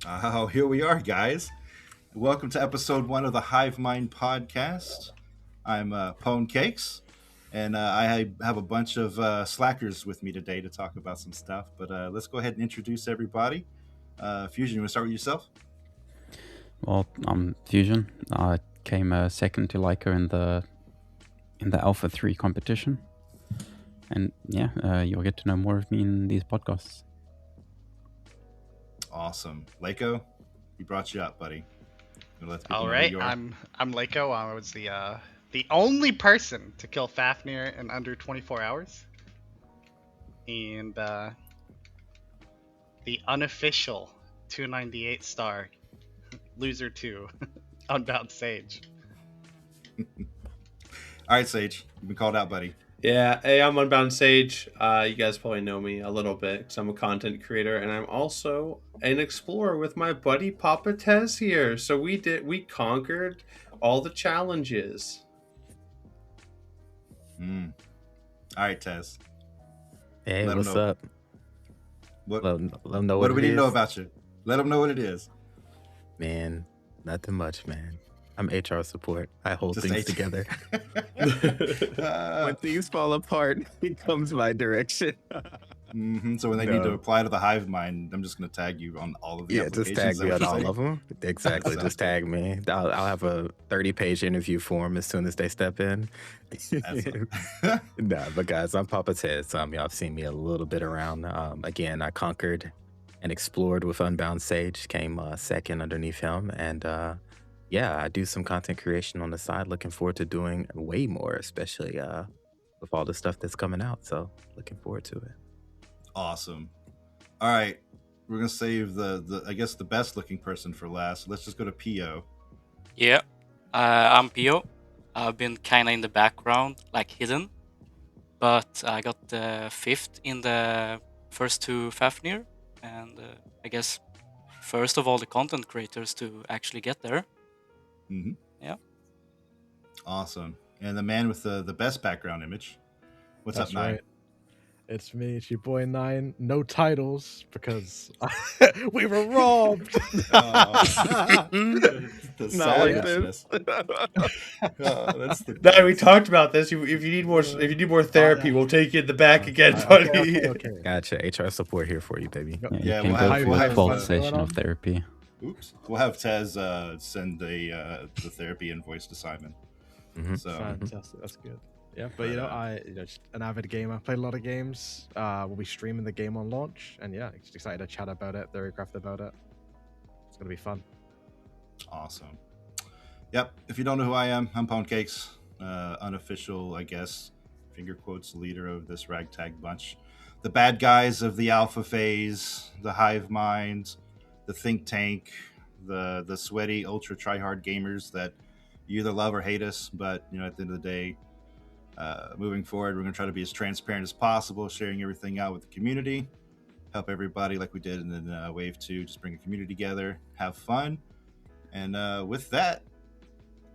Oh, here we are, guys. Welcome to episode 1 of the Hivemind Podcast. I'm Pone Cakes, and I have a bunch of slackers with me today to talk about some stuff. But let's go ahead and introduce everybody. Fusion, you want to start with yourself? Well, I'm Fusion. I came second to Leica in the Alpha 3 competition. And you'll get to know more of me in these podcasts. Awesome. Leiko, we brought you up, buddy. All right, I'm Leiko. I was the only person to kill Fafnir in under 24 hours, and the unofficial 298 star loser 2, Unbound Sage. All right, Sage, you've been called out, buddy. Yeah, hey, I'm Unbound Sage. You guys probably know me a little bit because I'm a content creator, and I'm also an explorer with my buddy Papa Tez here. So we conquered all the challenges. All right, Tez. Hey, what's up? What? Let them know what do we need to know about you? Let them know what it is. Man, nothing much, man. I'm HR support. I hold Just things together. When things fall apart, it comes my direction. So when they need to apply to the Hive Mind, I'm just going to tag you on all of the applications. Just tag me on all of them. Exactly. Just tag me. I'll have a 30-page interview form as soon as they step in. Nah, but guys, I'm Papa Tez. Y'all have seen me a little bit around. Again, I conquered and explored with Unbound Sage, came second underneath him, and I do some content creation on the side. Looking forward to doing way more, especially with all the stuff that's coming out. So looking forward to it. Awesome. All right, we're gonna save the I guess the best looking person for last. Let's just go to Pio. Yeah, I'm Pio. I've been kind of in the background, like hidden, but I got the 5th in the first 2 Fafnir, and I guess first of all the content creators to actually get there. Mm-hmm. Yeah. Awesome. And the man with the best background image. What's That's up, Nine? Right. It's me, it's your boy Nine. No titles because we were robbed. Not like this. No, we talked about this. If you need more therapy, we'll take you in the back again, buddy. Okay. Gotcha. HR support here for you, baby. Yeah, you can go for a 12 session of therapy. Oops. We'll have Tez send the therapy invoice to Simon. Mm-hmm. So Fantastic. That's good. Yeah, but I just an avid gamer. Played a lot of games. We'll be streaming the game on launch, and just excited to chat about it, theorycraft about it. It's gonna be fun. Awesome. Yep. If you don't know who I am, I'm Pound Cakes, unofficial, I guess, finger quotes, leader of this ragtag bunch. The bad guys of the alpha phase, the hive mind, the think tank, the sweaty, ultra tryhard gamers that you either love or hate us. But at the end of the day, moving forward, we're going to try to be as transparent as possible, sharing everything out with the community, help everybody like we did in Wave 2, just bring a community together, have fun. And with that,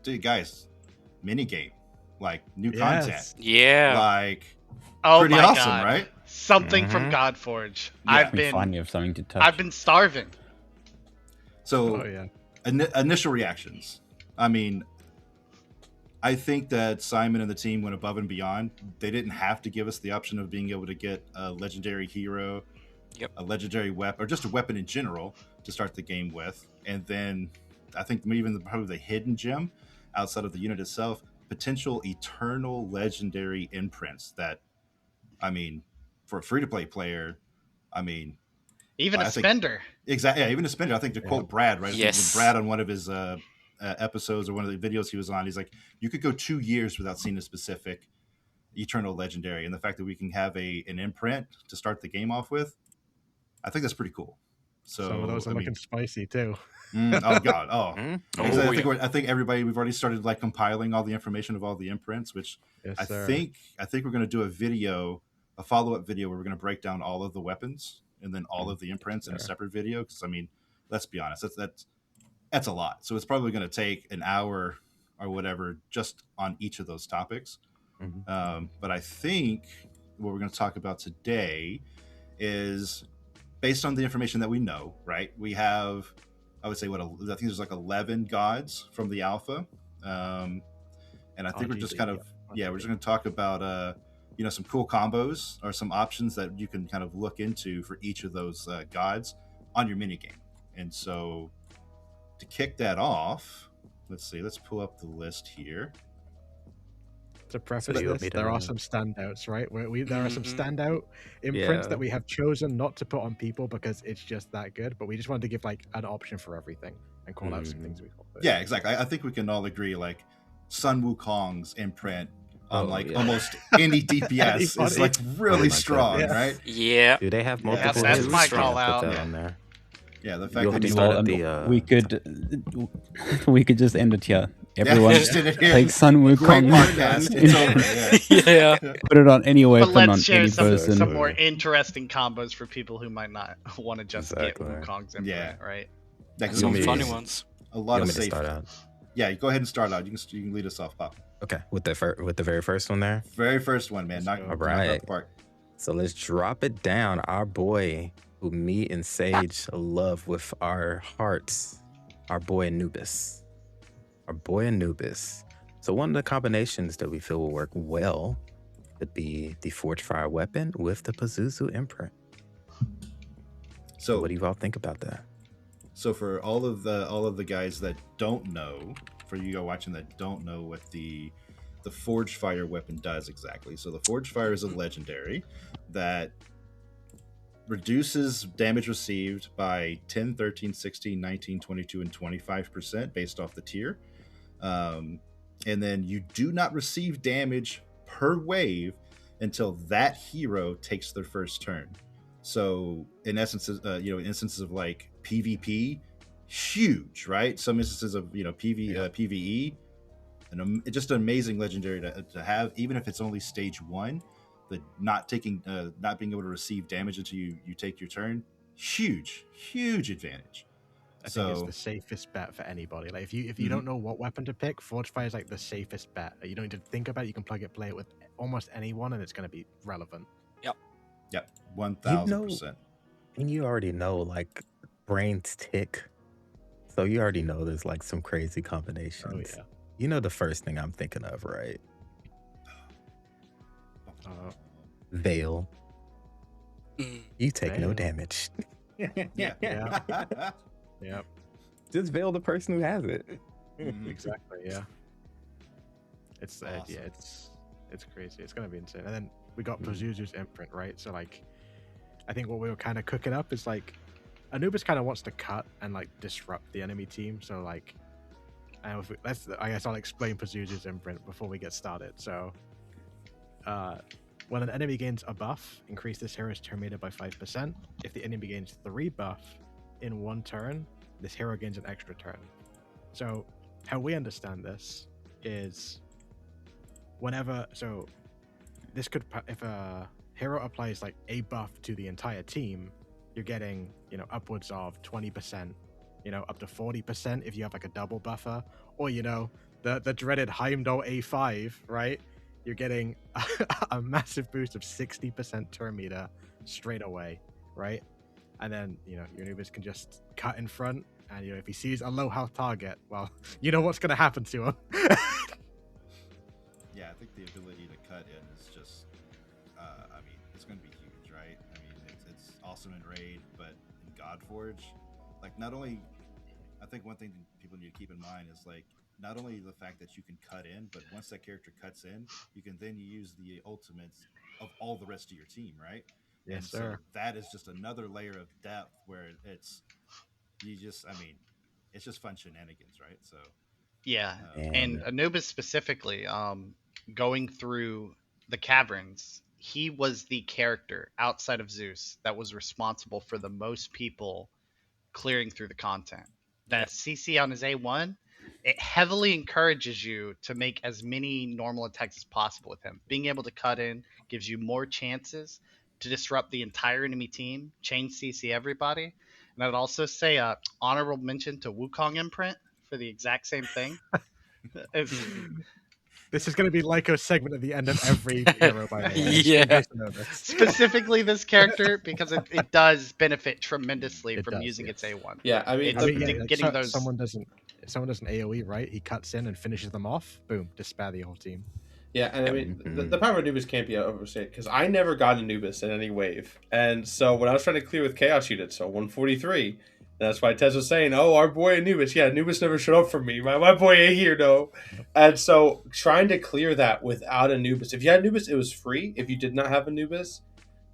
dude, guys, mini game, like new content. Yeah. Like, Oh pretty my awesome, god! right? Something from Godforge. Yeah. Finally have something to touch. I've been starving. So, initial reactions. I mean, I think that Simon and the team went above and beyond. They didn't have to give us the option of being able to get a legendary hero, a legendary weapon, or just a weapon in general to start the game with. And then I think even probably the hidden gem outside of the unit itself, potential eternal legendary imprints that, I mean, for a free-to-play player, I mean... Even a spender. Exactly, yeah, even a spender. I think to quote Brad, right? Yes. Brad on one of his episodes or one of the videos he was on, he's like, you could go 2 years without seeing a specific eternal legendary. And the fact that we can have an imprint to start the game off with, I think that's pretty cool. So some of those are looking spicy too. Oh god, Oh. I think everybody, we've already started like compiling all the information of all the imprints, which I think we're going to do a follow-up video where we're going to break down all of the weapons and then all of the imprints in a separate video. Because I mean, let's be honest, that's a lot. So it's probably going to take an hour or whatever just on each of those topics. But I think what we're going to talk about today is based on the information that we know, right? We have, I would say, I think there's like 11 gods from the alpha, and I think we're just kind of we're just going to talk about some cool combos or some options that you can kind of look into for each of those gods on your minigame. And so to kick that off, let's pull up the list here. To preface this, there are some standouts, right? There are some standout imprints that we have chosen not to put on people because it's just that good, but we just wanted to give like an option for everything and call out some things we call. Yeah, exactly. I think we can all agree like Sun Wukong's imprint on almost any DPS is like really strong, right? Yeah. Do they have multiple? That's my call out. Put that on there. Yeah, the fact that we could just end it here. Everyone take Sun Wukong podcast. It's over. Yeah. Put it on any weapon but on let's share any person. some more interesting combos for people who might not want to just get Wukong's imprint, right? Some funny ones. A lot of safe. Start out? Yeah, go ahead and start out. You can lead us off, Pop. Okay, with the very first one there. Very first one, man. Knock out the park. So let's drop it down. Our boy, who me and Sage love with our hearts, our boy Anubis. So one of the combinations that we feel will work well would be the Forge Fire weapon with the Pazuzu imprint. So what do you all think about that? So for all of the guys that don't know, for you guys watching that don't know what the Forge Fire weapon does exactly. So the Forge Fire is a legendary that reduces damage received by 10, 13, 16, 19, 22, and 25% based off the tier. And then you do not receive damage per wave until that hero takes their first turn. So in essence, instances of like PvP, huge, right? Some instances of PvE, and just an amazing legendary to have, even if it's only stage 1. The not being able to receive damage until you take your turn, huge advantage. I think it's the safest bet for anybody. Like if you don't know what weapon to pick, Forge Fire is like the safest bet. You don't need to think about it. You can play it with almost anyone, and it's going to be relevant. Yep, 1000%. And you already know, like, brains tick, so you already know there's like some crazy combinations. Oh yeah. You know the first thing I'm thinking of, right? Veil. You take no damage. Yeah. Yep. Just veil the person who has it. Exactly. Yeah. It's awesome. It's crazy. It's gonna be insane. And then we got Pazuzu's imprint, right? So like, I think what we were kind of cooking up is like, Anubis kind of wants to cut and like disrupt the enemy team. So like, I guess I'll explain Pazuzu's imprint before we get started. So, when an enemy gains a buff, increase this hero's turn meter by 5%. If the enemy gains 3 buff in 1 turn, this hero gains an extra turn. So how we understand this is if a hero applies like a buff to the entire team, you're getting, upwards of 20%, up to 40% if you have like a double buffer, or the dreaded Heimdall A5, right? You're getting a massive boost of 60% turn meter straight away, right? And then, your Anubis can just cut in front, and, if he sees a low health target, well, you know what's going to happen to him. Yeah, I think the ability to cut in is just, it's going to be huge, right? I mean, it's awesome in Raid, but in Godforge, like, not only, I think one thing people need to keep in mind is, like, not only the fact that you can cut in, but once that character cuts in, you can then use the ultimates of all the rest of your team, right? Yes, and sir. So that is just another layer of depth where it's just fun shenanigans, right? So yeah, and Anubis specifically, going through the caverns, he was the character outside of Zeus that was responsible for the most people clearing through the content. That CC on his A1, it heavily encourages you to make as many normal attacks as possible with him. Being able to cut in gives you more chances to disrupt the entire enemy team, change CC everybody. And I'd also say honorable mention to Wukong imprint for the exact same thing. This is going to be like a segment at the end of every hero, by the way. Yeah. Specifically this character, because it does benefit tremendously It from does, using yes. its A1. Yeah, I mean, It's like, getting those. Someone doesn't. If someone does an AOE right, he cuts in and finishes them off. Boom, despair the whole team. yeah, and I mean, the power of Anubis can't be overstated because I never got Anubis in any wave, and so when I was trying to clear with Chaos Unit, so 143, that's why Tez was saying, "Oh, our boy Anubis, yeah, Anubis never showed up for me. My boy ain't here, no." And so trying to clear that without Anubis, if you had Anubis, it was free. If you did not have Anubis,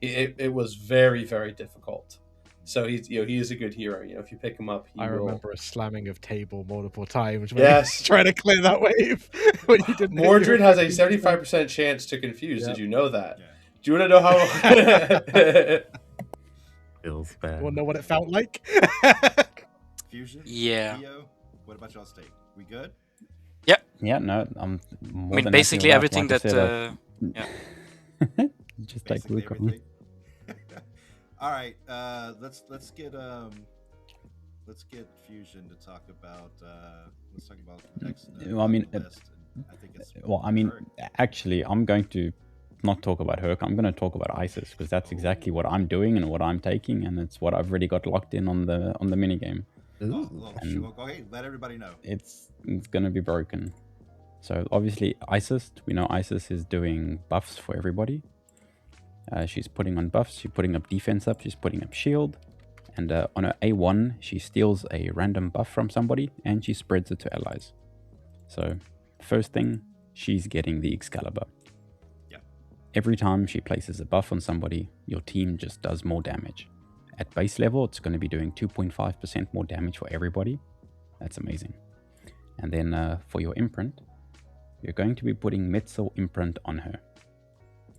it was very, very difficult. So he is a good hero. If you pick him up, I remember a slamming of table multiple times when Yes. trying to clear that wave. When you didn't Mordred has a 75% chance to confuse. Yeah. Did you know that? Yeah. Do you want to know how? Feels bad. Want to know what it felt like? Fusion? Yeah. Theo? What about y'all stake? We good? Yeah, no, I'm more I mean, than basically happy with everything like I that. said, Yeah. just take Basically Wukong. everything. All right, let's get Fusion to talk about next. Well, I mean, list. I think it's her. Actually, I'm going to not talk about Herc. I'm going to talk about Isis because that's exactly what I'm doing and what I'm taking, and it's what I've already got locked in on the minigame. Oh, well, go ahead, let everybody know. It's going to be broken. So obviously, Isis. We know Isis is doing buffs for everybody. She's putting on buffs. She's putting up defense up. She's putting up shield. And on her A1, she steals a random buff from somebody and she spreads it to allies. So, first thing, she's getting the Excalibur. Yeah. Every time she places a buff on somebody, your team just does more damage. At base level, it's going to be doing 2.5% more damage for everybody. That's amazing. And then for your imprint, you're going to be putting Metzel imprint on her.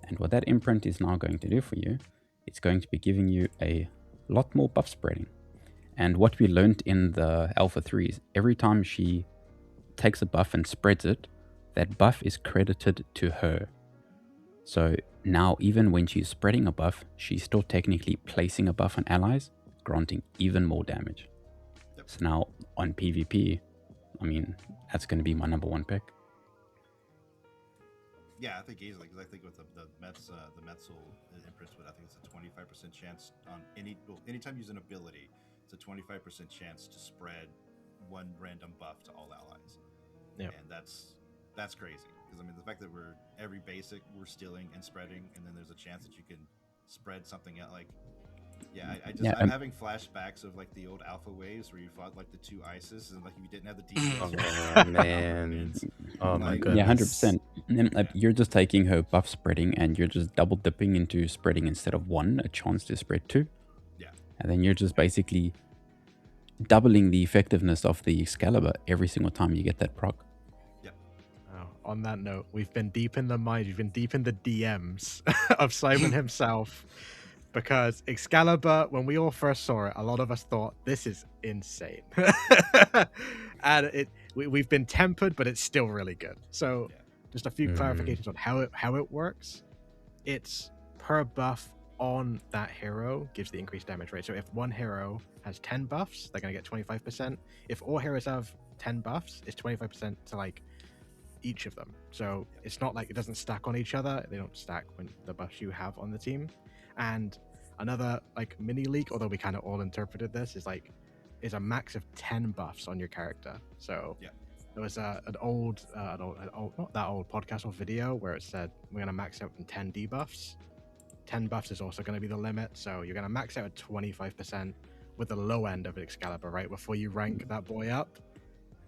And what that imprint is now going to do for you, it's going to be giving you a lot more buff spreading. And what we learned in the Alpha 3 is every time she takes a buff and spreads it, that buff is credited to her. So now even when she's spreading a buff, she's still technically placing a buff on allies, granting even more damage. Yep. So now on PvP, I mean, that's going to be my number one pick. Yeah, I think easily because I think with the Metzel imprint, I think it's a 25% chance on anytime you use an ability, it's a 25% chance to spread one random buff to all allies. Yeah, and that's crazy because I mean the fact that every basic we're stealing and spreading, and then there's a chance that you can spread something out like. Yeah, I'm having flashbacks of like the old alpha waves where you fought like the two Isis and like you didn't have the defense. Oh man! Oh my goodness! Yeah, 100%. And you're just taking her buff spreading and you're just double dipping into spreading instead of one, a chance to spread two. Yeah. And then you're just basically doubling the effectiveness of the Excalibur every single time you get that proc. On that note, we've been deep in the mind, we've been deep in the DMs of Simon himself. Because Excalibur, when we all first saw it, a lot of us thought, this is insane. And we've been tempered, but it's still really good. So just a few clarifications on how it works. It's per buff on that hero gives the increased damage rate. So if one hero has 10 buffs, they're going to get 25%. If all heroes have 10 buffs, it's 25% to like each of them. So it's not like it doesn't stack on each other. They don't stack when the buffs you have on the team. And another like mini leak, although we kind of all interpreted this, is a max of 10 buffs on your character. So there was an old not that old podcast or video where it said we're going to max out in 10 debuffs. 10 buffs is also going to be the limit, so you're going to max out at 25% with the low end of Excalibur right before you rank that boy up.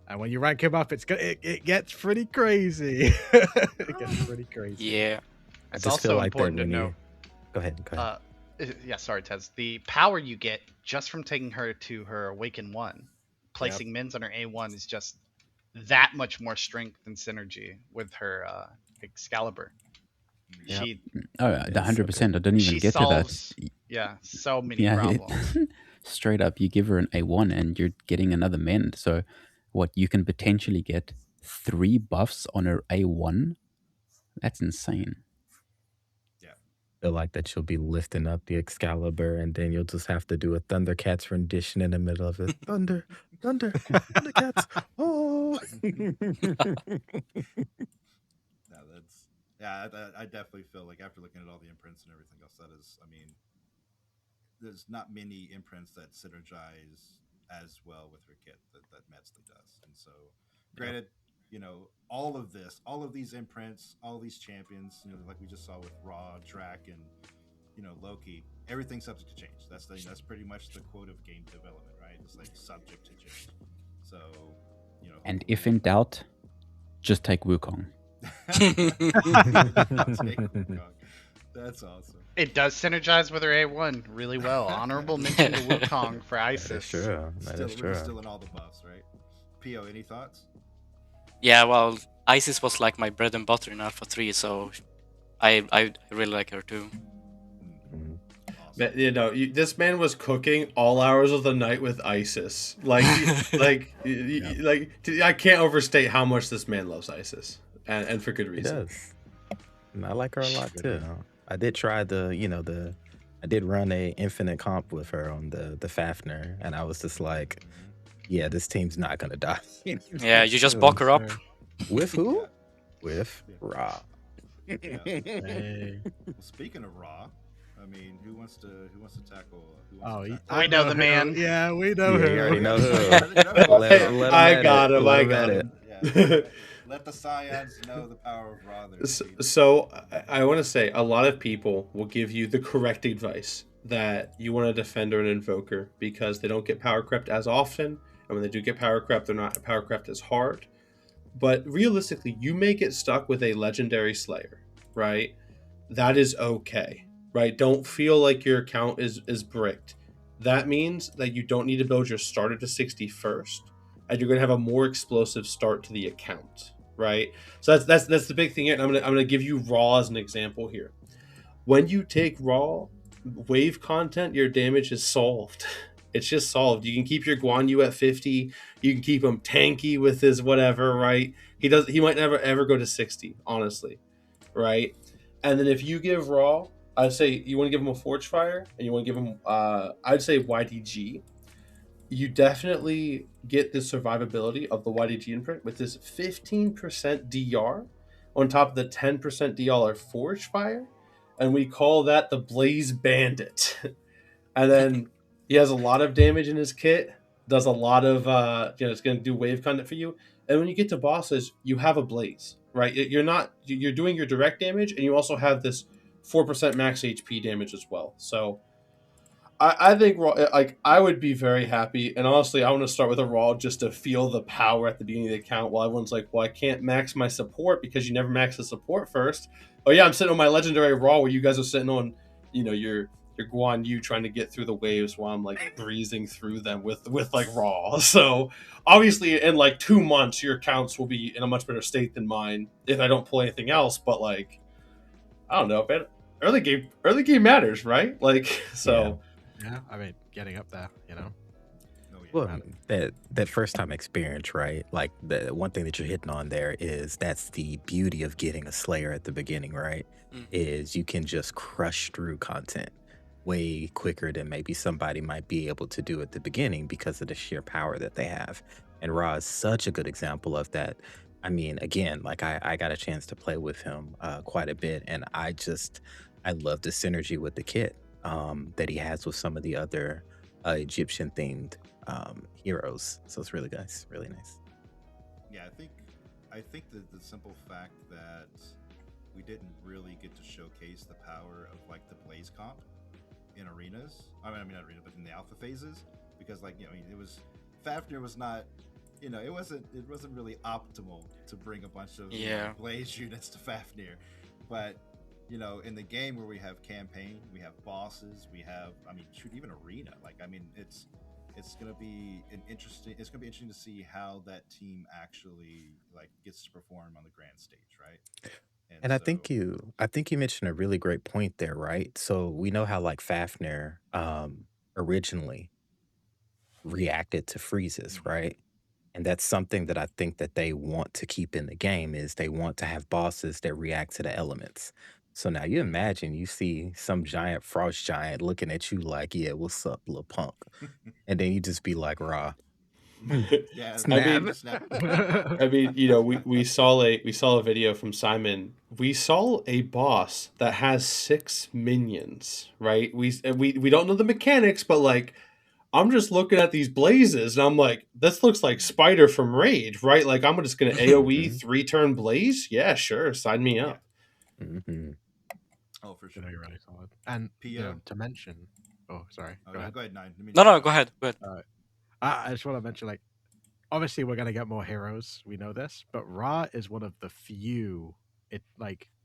And when you rank him up, it gets pretty crazy. It gets pretty crazy. Yeah. I It's just also feel like important to when you- know. Go ahead. Yeah, sorry, Tez. The power you get just from taking her to her Awaken 1, placing Mins on her A1 is just that much more strength and synergy with her Excalibur. Yep. She 100%. I didn't even she get solves, to that. yeah, so many Yeah, problems. straight up, you give her an A1 and you're getting another mend. So what, you can potentially get 3 buffs on her A1? That's insane. Feel like that you'll be lifting up the Excalibur, and then you'll just have to do a Thundercats rendition in the middle of it. Thundercats. Oh. Yeah, I definitely feel like after looking at all the imprints and everything else, that is, I mean, there's not many imprints that synergize as well with her kit that Metzley does. And so, granted, all of these imprints, all these champions, like we just saw with Raw, Drac, and Loki, everything's subject to change. That's pretty much the quote of game development, right? It's like subject to change. So, and if in doubt, just take Wukong. That's awesome. It does synergize with her A1 really well. Honorable mention to Wukong for ISIS. That is true. We're still in all the buffs, right? Pio, any thoughts? Yeah, well, ISIS was like my bread and butter in Alpha 3, so I really like her too. Awesome. This man was cooking all hours of the night with ISIS. I can't overstate how much this man loves ISIS, and for good He reason. does. And I like her a lot too. I did try I did run a infinite comp with her on the Fafnir, and I was just like, yeah, this team's not gonna die. Yeah, you just buck her up. With who? Yeah. With Ra. Yeah. Hey. Well, speaking of Raw, I mean, who wants to tackle? I know the man. Yeah, we know Yeah, him. you already know who. Let him I at got it. him. Let I him got at him. Yeah. Let the Scions know the power of Raw. So I want to say a lot of people will give you the correct advice that you want a defender and invoker because they don't get power crept as often, and when they do get power crept, they're not power crept as hard. But realistically, you may get stuck with a legendary slayer, right? That is okay, right? Don't feel like your account is bricked. That means that you don't need to build your starter to 60 first, and you're going to have a more explosive start to the account, right? So that's the big thing here. And I'm gonna give you Raw as an example here. When you take Raw wave content, your damage is solved. It's just solved. You can keep your Guan Yu at 50. You can keep him tanky with his whatever, right? He might never ever go to 60, honestly, right? And then if you give Raw, I'd say you want to give him a Forge Fire, and you want to give him, I'd say YDG. You definitely get the survivability of the YDG imprint with this 15% DR on top of the 10% DR Forge Fire, and we call that the Blaze Bandit. And then he has a lot of damage in his kit, does a lot of, it's going to do wave content for you. And when you get to bosses, you have a Blaze, right? You're doing your direct damage, and you also have this 4% max HP damage as well. So I think I would be very happy, and honestly, I want to start with a Raw just to feel the power at the beginning of the account. While everyone's like, "Well, I can't max my support because you never max the support first." Oh yeah, I'm sitting on my legendary Raw where you guys are sitting on, your Guan Yu trying to get through the waves while I'm like breezing through them with like Raw. So obviously, in like 2 months, your accounts will be in a much better state than mine if I don't pull anything else. But like, I don't know, man. Early game matters, right? Like, so. Yeah, I mean, getting up there, Oh, yeah. Well, that first time experience, right? Like the one thing that you're hitting on there is that's the beauty of getting a Slayer at the beginning, right? Is you can just crush through content way quicker than maybe somebody might be able to do at the beginning because of the sheer power that they have. And Ra is such a good example of that. I mean, again, like I got a chance to play with him quite a bit, and I love the synergy with the kit that he has with some of the other Egyptian themed heroes. So it's really nice, really nice. Yeah, I think that the simple fact that we didn't really get to showcase the power of like the Blaze comp in arenas. I mean not arena, but in the alpha phases, because it was Fafnir was not, it wasn't really optimal to bring a bunch of Blaze units to Fafnir, but in the game where we have campaign, we have bosses, we have, even arena. It's gonna be interesting to see how that team actually gets to perform on the grand stage, right? And I think you mentioned a really great point there, right? So we know how like Fafnir originally reacted to freezes, right? And that's something that I think that they want to keep in the game is they want to have bosses that react to the elements. So now you imagine you see some giant frost giant looking at you like, yeah, what's up, little punk? And then you just be like, Raw. Yeah, Snap. I mean, we saw a video from Simon. We saw a boss that has 6 minions, right? We don't know the mechanics, but like I'm just looking at these blazes and I'm like, this looks like Spider from Rage, right? Like I'm just gonna AoE 3-turn blaze. Yeah, sure, sign me up. Mm-hmm. Oh, for sure. You're really solid. And to mention, sorry, go ahead. Go ahead, Nine. No, go ahead. Go ahead. I just want to mention, like, obviously we're gonna get more heroes. We know this, but Ra is one of the few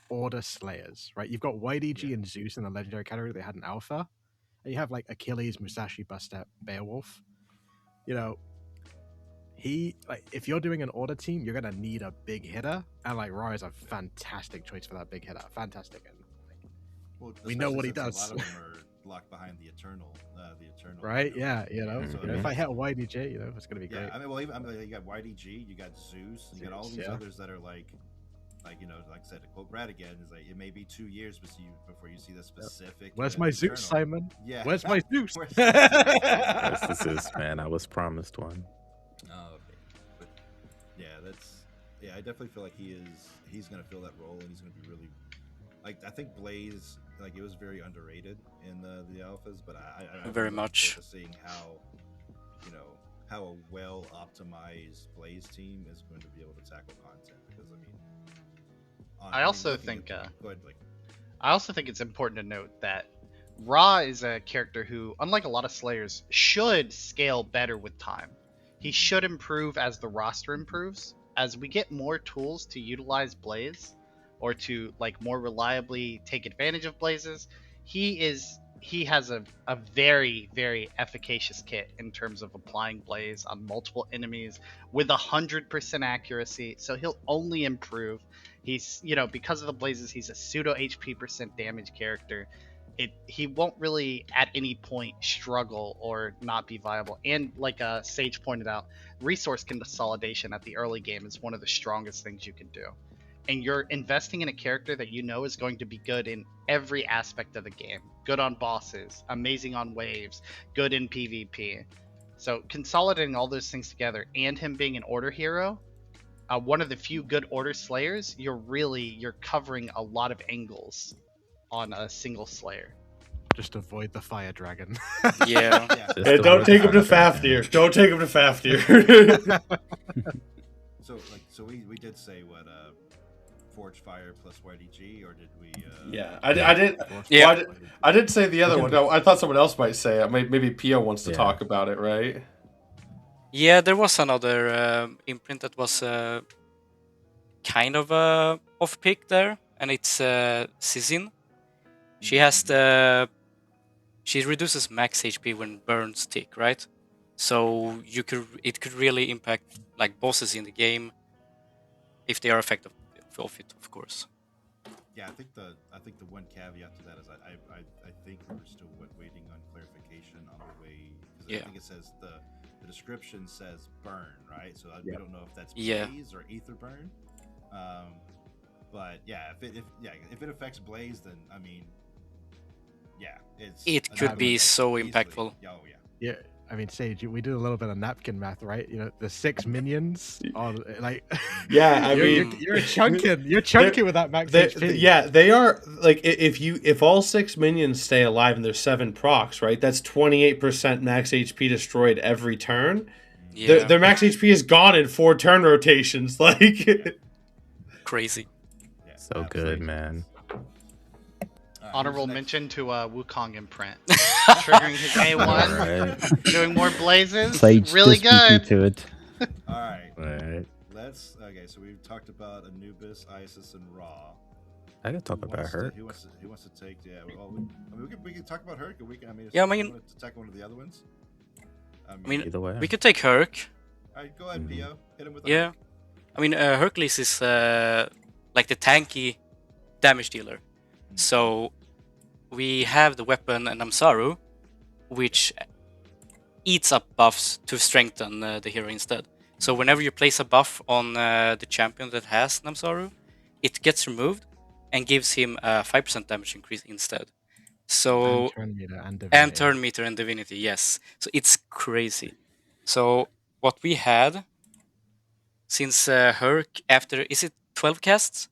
order slayers, right? You've got YDG and Zeus in the legendary category. They had an alpha, and you have like Achilles, Musashi, Bastet, Beowulf. If you're doing an order team, you're gonna need a big hitter, and like Ra is a fantastic choice for that big hitter. Fantastic, and we know what he does. A lot of them are locked behind the eternal. Right? Yeah. So if I hit a YDG, it's gonna be great. Yeah, you got YDG, you got Zeus, you got all these others that are like I said, to quote Brad again, is like it may be 2 years before you see the specific. Where's my Zeus, Simon? Yeah. Where's my Zeus? Where's the Zeus, man? I was promised one. Oh, okay. But I definitely feel like he's gonna fill that role, and he's gonna be really I think Blaze, it was very underrated in the alphas, but I very much seeing how how a well optimized Blaze team is going to be able to tackle content, because I also think it's important to note that Ra is a character who, unlike a lot of Slayers, should scale better with time. He should improve as the roster improves. As we get more tools to utilize Blaze, or to more reliably take advantage of blazes, he has a very, very efficacious kit in terms of applying blaze on multiple enemies with 100% accuracy. So he'll only improve. He's because of the blazes, he's a pseudo HP % damage character. He won't really at any point struggle or not be viable. And like Sage pointed out, resource consolidation at the early game is one of the strongest things you can do. And you're investing in a character that is going to be good in every aspect of the game. Good on bosses, amazing on waves, good in PvP. So consolidating all those things together, and him being an order hero, one of the few good order slayers, you're covering a lot of angles on a single slayer. Just avoid the fire dragon. Yeah. Hey, don't take him to Fafnir. Don't take him to Fafnir. So we did say what Forge Fire plus YDG, or did we? Yeah, I did. Yeah, well, I did say the other one. No, I thought someone else might say it. Maybe Pio wants to talk about it, right? Yeah, there was another imprint that was kind of a off pick there, and it's Sizin. She has she reduces max HP when burns tick, right? So it could really impact bosses in the game if they are effective of it, of course. Yeah, I think the one caveat to that is I think we were still waiting on clarification on the way, because I think it says the description says burn, right? So we don't know if that's blaze or ether burn. But if it affects blaze, then it could be so impactful. Yeah. I mean, Sage, we did a little bit of napkin math, right? The 6 minions are yeah. You're chunking with that max HP. Yeah, they are if all 6 minions stay alive and there's 7 procs, right? That's 28% max HP destroyed every turn. Yeah. Their max HP is gone in 4 turn rotations. Crazy. Yeah, so good, man. Honorable mention to Wukong Imprint. Triggering his A1, doing more blazes. Sage really good. To it. All right. Right. So we've talked about Anubis, Isis, and Ra. I gotta talk about her. Who wants to take? Yeah. Well, we can talk about her. We can to attack one of the other ones. Either way. We could take Herc. All right, go ahead, Pio. Hit him with Herc. Hercules is the tanky damage dealer. So we have the weapon and Namsaru, which eats up buffs to strengthen the hero instead. So whenever you place a buff on the champion that has Namsaru, it gets removed and gives him a 5% damage increase instead. So and turn meter and divinity. Yes. So it's crazy. So what we had since Herc after is it 12 casts?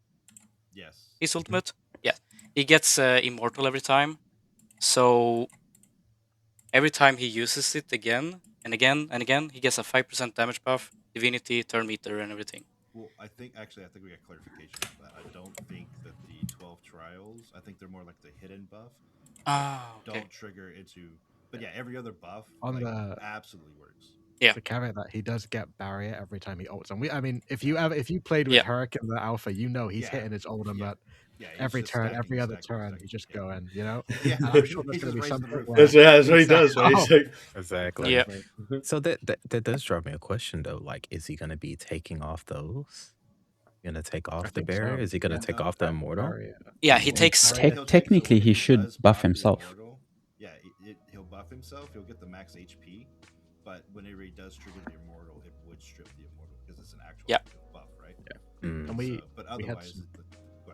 Yes. His ultimate? Yeah. He gets immortal every time. So every time he uses it again and again and again, he gets a 5% damage buff, divinity, turn meter, and everything. Well, I think we got clarification on that. I don't think that the 12 trials, I think they're more like the hidden buff. Okay. Don't trigger into, but yeah, every other buff On the absolutely works. Yeah. The caveat that he does get barrier every time he ults. And I mean, if you played with Herc in the alpha, you know he's hitting his ultimate every turn, every other turn. He's just going, you know. Yeah, and I'm sure there's going to be something. That's what he does. Right? Oh. Like, Exactly. Yeah. So that does drop me a question though. Like, is he going to be taking off those? Going to take off the barrier? So. Is he going to take off the immortal? Barrier. Yeah, he takes. Technically, he should buff himself. Yeah, he'll buff himself. He'll get the max HP, but whenever he does trigger the immortal, it would strip the immortal because it's an actual buff, right? Yeah. And but otherwise, go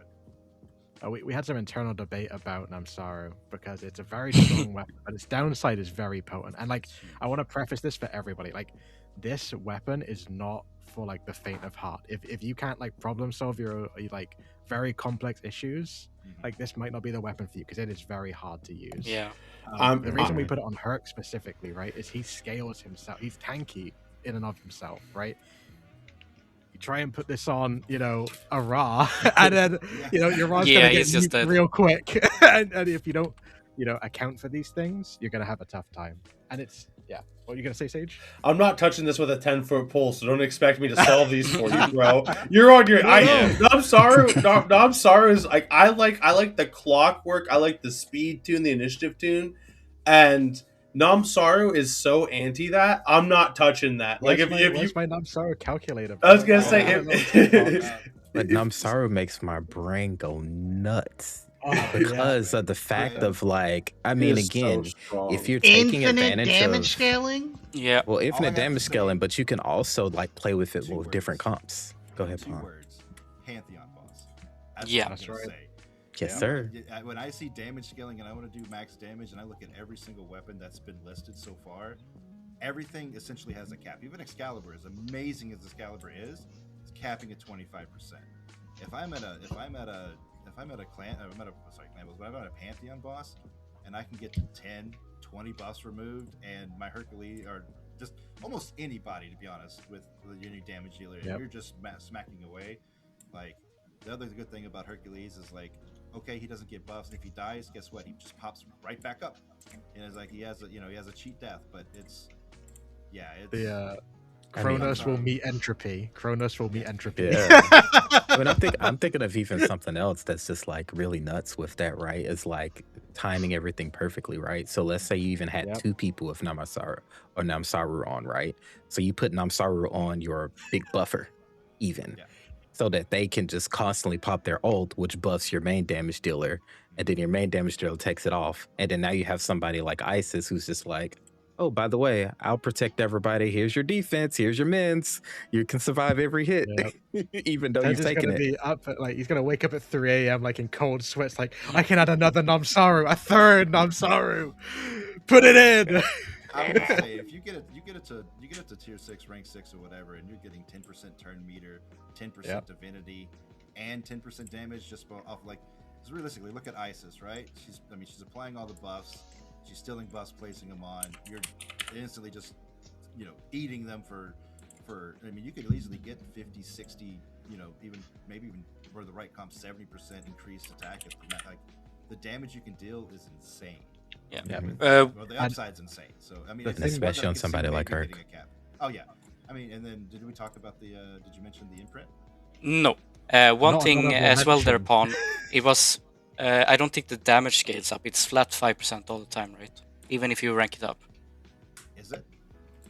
ahead. We had some internal debate about Namsaru because it's a very strong weapon, but its downside is very potent. And like, I want to preface this for everybody: like, this weapon is not for like the faint of heart. If you can't like problem solve your like very complex issues, like this might not be the weapon for you because it is very hard to use. Yeah. The reason we put it on Herc specifically, right, is he scales himself. He's tanky in and of himself, right? You try and put this on, you know, a Ra, and then your Ra's gonna get just real quick. and if you don't, account for these things, you're gonna have a tough time. And it's what are you gonna say, Sage? I'm not touching this with a 10-foot pole, so don't expect me to solve these for you, bro. You're on your. Namsaru is like I like the clockwork. I like the speed tune, the initiative tune, and Namsaru is so anti that. I'm not touching that. Where's like if you my Namsaru calculator? I was gonna say but Namsaru makes my brain go nuts. Because of the fact of like, I mean, again, if you're taking advantage damage of scaling, well, infinite damage scaling, but you can also like play with it with different comps. Go ahead, Paul. Pantheon boss. That's right. Yes, sir. When I see damage scaling and I want to do max damage, and I look at every single weapon that's been listed so far, everything essentially has a cap. Even Excalibur, as amazing as Excalibur is, it's capping at 25%. If I'm at a Pantheon boss and I can get to 10, 20 buffs removed, and my Hercules, or just almost anybody, to be honest, with your new damage dealer, and you're just smacking away. Like, the other good thing about Hercules is like, okay, he doesn't get buffs, and if he dies, guess what? He just pops right back up, and it's like he has a cheat death, but it's Kronos will meet entropy. Yeah. I mean, I'm thinking of even something else that's just like really nuts with that, right? It's like timing everything perfectly, right? So let's say you even had two people with Namsaru on, right? So you put Namsaru on your big buffer, so that they can just constantly pop their ult, which buffs your main damage dealer, and then your main damage dealer takes it off, and then now you have somebody like Isis who's just like, oh, by the way, I'll protect everybody. Here's your defense. Here's your mins. You can survive every hit, even though you're taking it. Be up at, like, he's gonna wake up at 3 a.m. like in cold sweats. Like, I can add another Namsaru, a third Namsaru. Put it in. I would say if you get it to tier 6, rank 6, or whatever, and you're getting 10% turn meter, 10% divinity, and 10% damage just off like. Because realistically, look at Isis, right? She's applying all the buffs. She's stealing buffs, placing them on. You're instantly just, eating them for. I mean, you could easily get 50, 60, even for the right comp, 70% increased attack. Like, the damage you can deal is insane. Yeah. Well, the upside's insane. So I mean, especially on somebody like Herc. Oh yeah. I mean, and then did we talk about the? Did you mention the imprint? No. One thing as well there, Pawn. It was. I don't think the damage scales up. It's flat 5% all the time, right? Even if you rank it up. Is it?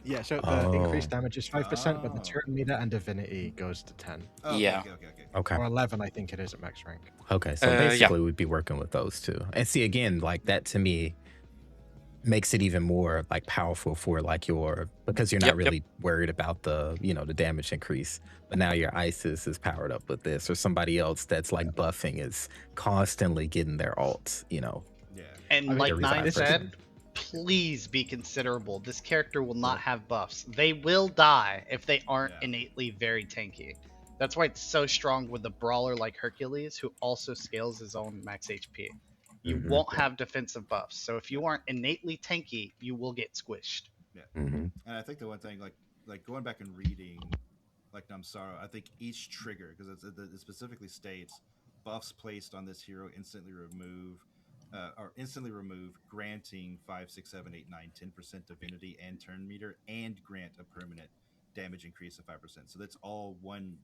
Yeah, so the increased damage is 5%, but the turn meter and divinity goes to 10. Oh, yeah. Okay. Or 11, I think it is at max rank. Okay, so basically we'd be working with those two. And see, again, like that to me makes it even more like powerful for like because you're not really worried about the, the damage increase. But now your Isis is powered up with this, or somebody else that's like buffing is constantly getting their ults, And like Nine said, please be considerable. This character will not have buffs. They will die if they aren't innately very tanky. That's why it's so strong with a brawler like Hercules, who also scales his own max HP. You won't have defensive buffs. So if you aren't innately tanky, you will get squished. Yeah. And I think the one thing, like going back and reading, like Namsaro, I think each trigger, because it specifically states buffs placed on this hero instantly remove, granting 5, 6, 7, 8, 9, 10% divinity and turn meter, and grant a permanent damage increase of 5%. So that's all one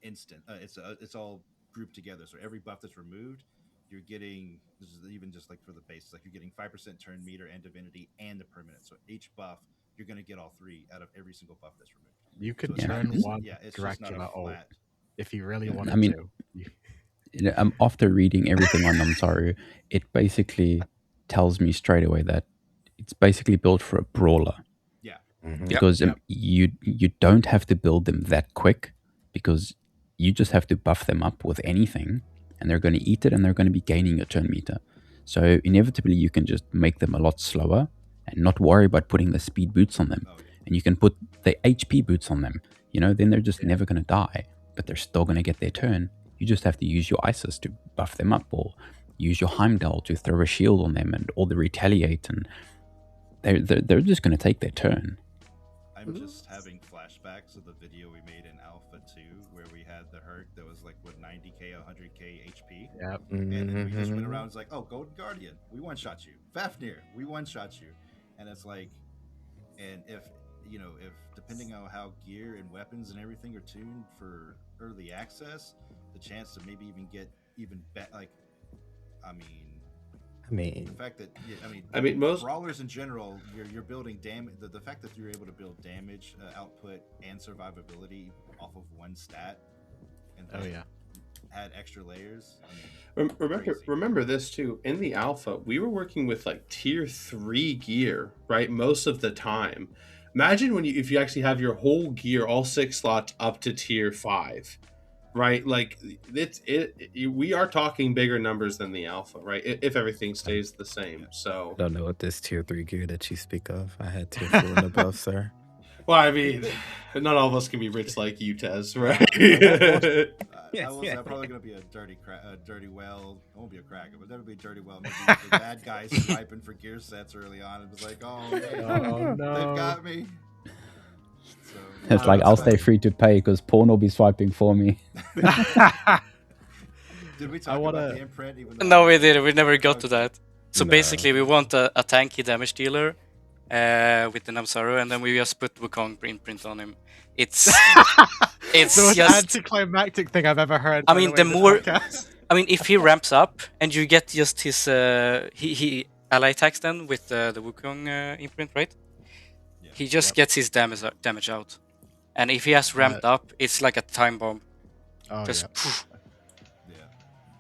instant. It's all grouped together. So every buff that's removed, you're getting, this is even just like for the base, like you're getting 5% turn meter and divinity and the permanent. So each buff, you're going to get all 3 out of every single buff that's removed. You could So turn one it's Dracula old flat. if you really wanted to. After reading everything on Namsaru, it basically tells me straight away that it's basically built for a brawler. Yeah. Because you don't have to build them that quick, because you just have to buff them up with anything, and they're going to eat it, and they're going to be gaining a turn meter. So inevitably, you can just make them a lot slower and not worry about putting the speed boots on them. And you can put the HP boots on them. Then they're just never going to die, but they're still going to get their turn. You just have to use your Isis to buff them up, or use your Heimdall to throw a shield on them, and or the retaliate, and they're just going to take their turn. I'm just having flashbacks of the video we made in Alpha 2 where we had the Herc that was like, 90k, 100k HP. Yep. And then we just went around, it's like, oh, Golden Guardian, we one-shot you. Fafnir, we one-shot you. And it's like, and if depending on how gear and weapons and everything are tuned for early access, the chance to maybe even get even better, the fact that most brawlers in general, you're building damage. The fact that you're able to build damage output and survivability off of one stat, and add extra layers. Remember this too. In the alpha, we were working with like tier 3 gear, right? Most of the time. Imagine if you actually have your whole gear, all 6 slots up to tier 5. Right, like we are talking bigger numbers than the alpha, right? If everything stays the same. So I don't know what this tier 3 gear that you speak of. I had tier 4 and above, sir. Well, I mean, not all of us can be rich like you, Tez, right? I'm probably gonna be a dirty well. I won't be a cracker, but that'll be a dirty well. Maybe the bad guys swiping for gear sets early on. It was like, oh no, they've got me. So, it's like, I'll stay free to pay because porn will be swiping for me. Did we talk about the imprint? No, we didn't. We never got to that. So basically, we want a tanky damage dealer with the Namsaru, and then we just put Wukong imprint on him. It's the most just anticlimactic thing I've ever heard. I mean, if he ramps up and you get just his he ally attacks then with the Wukong imprint, right? He just gets his damage out. And if he has ramped up, it's like a time bomb. Poof.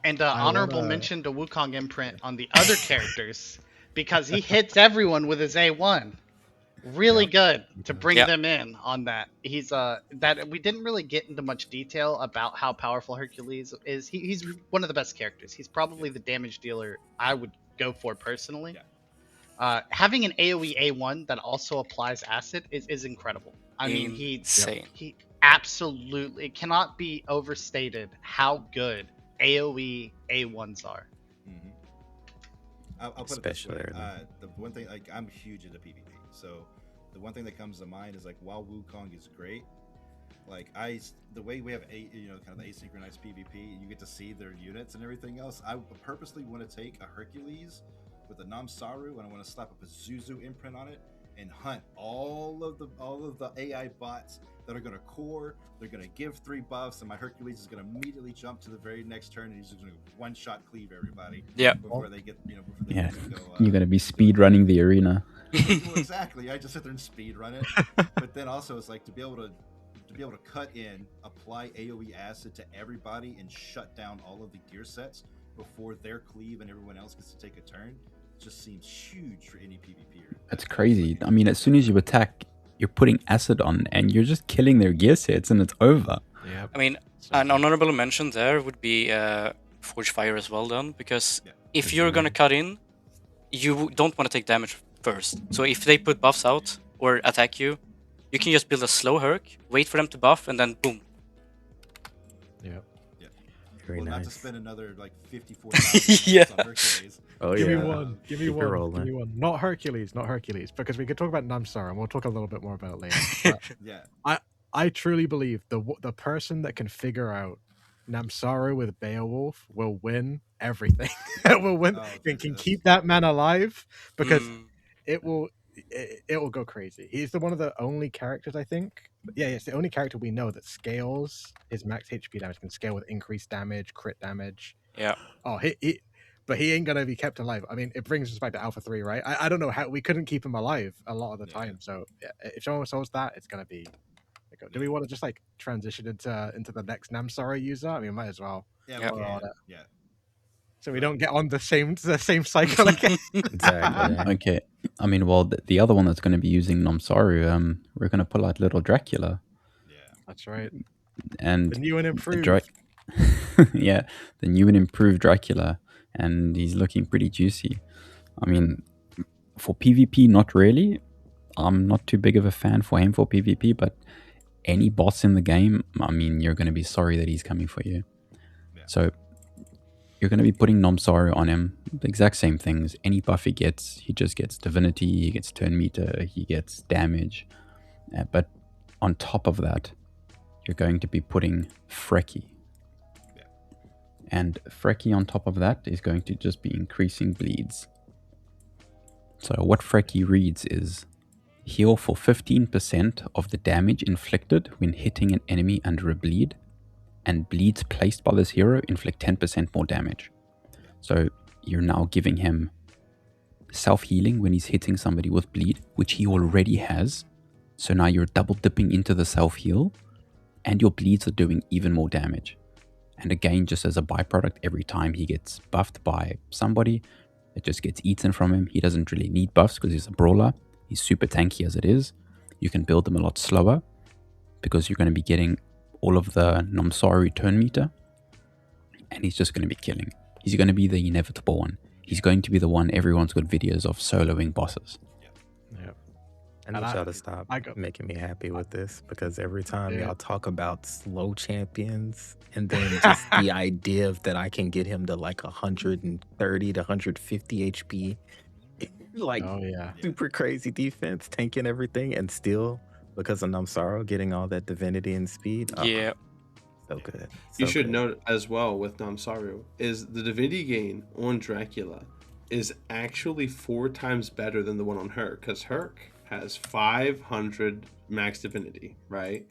And honorable mention to Wukong imprint on the other characters, because he hits everyone with his A1. Really good to bring them in on that. He's that we didn't really get into much detail about how powerful Hercules is. He's one of the best characters. He's probably the damage dealer I would go for personally. Having an AoE A1 that also applies acid is incredible. I mean, he absolutely, it cannot be overstated how good AoE A1s are. Mm-hmm. I'll put especially it this way. The one thing, like, I'm huge into PvP, so the one thing that comes to mind is like, while Wukong is great, like the way we have kind of the asynchronized PvP, you get to see their units and everything else. I purposely want to take a Hercules with a Namsaru, and I want to slap a Pazuzu imprint on it and hunt all of the AI bots that are going to core. They're going to give 3 buffs, and my Hercules is going to immediately jump to the very next turn, and he's just going to one-shot cleave everybody. Before they get, before they get to go. You're going to be speed running the arena. Well, exactly. I just sit there and speed run it. But then also, it's like to be able to cut in, apply AoE acid to everybody, and shut down all of the gear sets before their cleave and everyone else gets to take a turn. Just seems huge for any PvPer. That's crazy. I mean, as soon as you attack, you're putting acid on, and you're just killing their gear sets, and it's over. Yeah. I mean, an honorable mention there would be Forge Fire as well, then, because if you're gonna cut in, you don't want to take damage first. So if they put buffs out or attack you, you can just build a slow Herc, wait for them to buff, and then boom. Yeah. Very Well, nice. not to spend another like 54,000 Yeah. on Hercules. Oh Give yeah. me one. Give me Keep it one. rolling. Give me one. Not Hercules. Not Hercules. Because we could talk about Namsara, and we'll talk a little bit more about it later. But Yeah. I truly believe the person that can figure out Namsara with Beowulf will win everything. Will win. Can keep that man alive because it will go crazy. He's one of the only characters, I think. Yeah, it's the only character we know that scales his max HP damage, can scale with increased damage, crit damage. Yeah. Oh, but he ain't gonna be kept alive. I mean, it brings us back to Alpha 3, right? I don't know how we couldn't keep him alive a lot of the time. So yeah, if someone shows that, it's gonna be. Do we want to just like transition into the next Namsara user? I mean, might as well. Yeah. Yeah. So we don't get on the same cycle again. Exactly. Okay. I mean, well, the other one that's going to be using Nomsaru, we're going to pull out little Dracula. Yeah. That's right. And the new and improved. Yeah, the new and improved Dracula, and he's looking pretty juicy. I mean, for PvP, not really. I'm not too big of a fan for him for PvP, but any boss in the game, I mean, you're going to be sorry that he's coming for you. Yeah. So you're going to be putting Nomsaru on him, the exact same things. Any buff he just gets divinity, he gets turn meter, he gets damage. But on top of that, you're going to be putting Freki. Yeah. And Freki on top of that is going to just be increasing bleeds. So what Freki reads is heal for 15% of the damage inflicted when hitting an enemy under a bleed, and bleeds placed by this hero inflict 10% more damage. So you're now giving him self-healing when he's hitting somebody with bleed, which he already has. So now you're double dipping into the self-heal, and your bleeds are doing even more damage. And again, just as a byproduct, every time he gets buffed by somebody, it just gets eaten from him. He doesn't really need buffs because he's a brawler. He's super tanky as it is. You can build him a lot slower because you're going to be getting all of the Nomsaru turn meter, and he's just going to be killing. He's going to be the inevitable one. He's going to be the one everyone's got videos of soloing bosses. Yeah. I need y'all to stop making me happy with this, because every time y'all talk about slow champions and then just the idea of that I can get him to like 130 to 150 HP, like super crazy defense, tanking everything, and still because of Namsaro getting all that divinity and speed. Yeah. So good. You should note as well with Namsaru is the divinity gain on Dracula is actually 4 times better than the one on Herc, because Herc has 500 max divinity, right?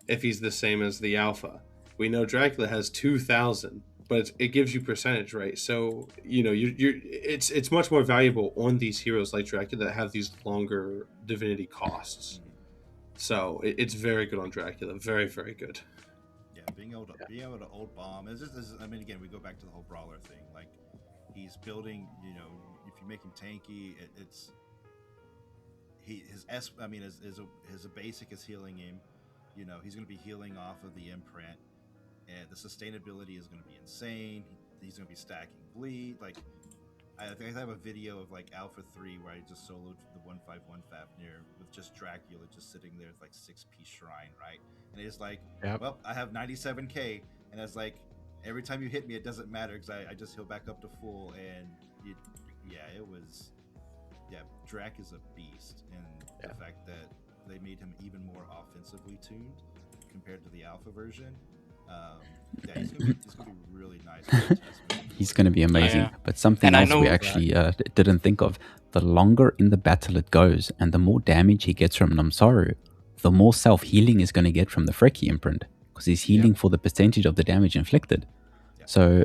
If he's the same as the alpha. We know Dracula has 2,000, but it gives you percentage, right? So, you know, it's much more valuable on these heroes like Dracula that have these longer divinity costs. So it's very good on Dracula. Very, very good. Yeah, being able to ult bomb is I mean, again, we go back to the whole brawler thing. Like, he's building, you know, if you make him tanky, his basic is healing him. You know, he's going to be healing off of the imprint, and the sustainability is going to be insane. He's going to be stacking bleed. Like, I think I have a video of like Alpha 3 where I just soloed the 151 Fafnir with just Dracula just sitting there with like 6-piece shrine, right? And it's like, well, I have 97k, and it's like every time you hit me, it doesn't matter because I just heal back up to full, and Drac is a beast, and the fact that they made him even more offensively tuned compared to the alpha version. He's gonna be really nice. He's going to be amazing. But something else we actually didn't think of, the longer in the battle it goes and the more damage he gets from Namsaru, the more self-healing is going to get from the Freki imprint, because he's healing for the percentage of the damage inflicted. So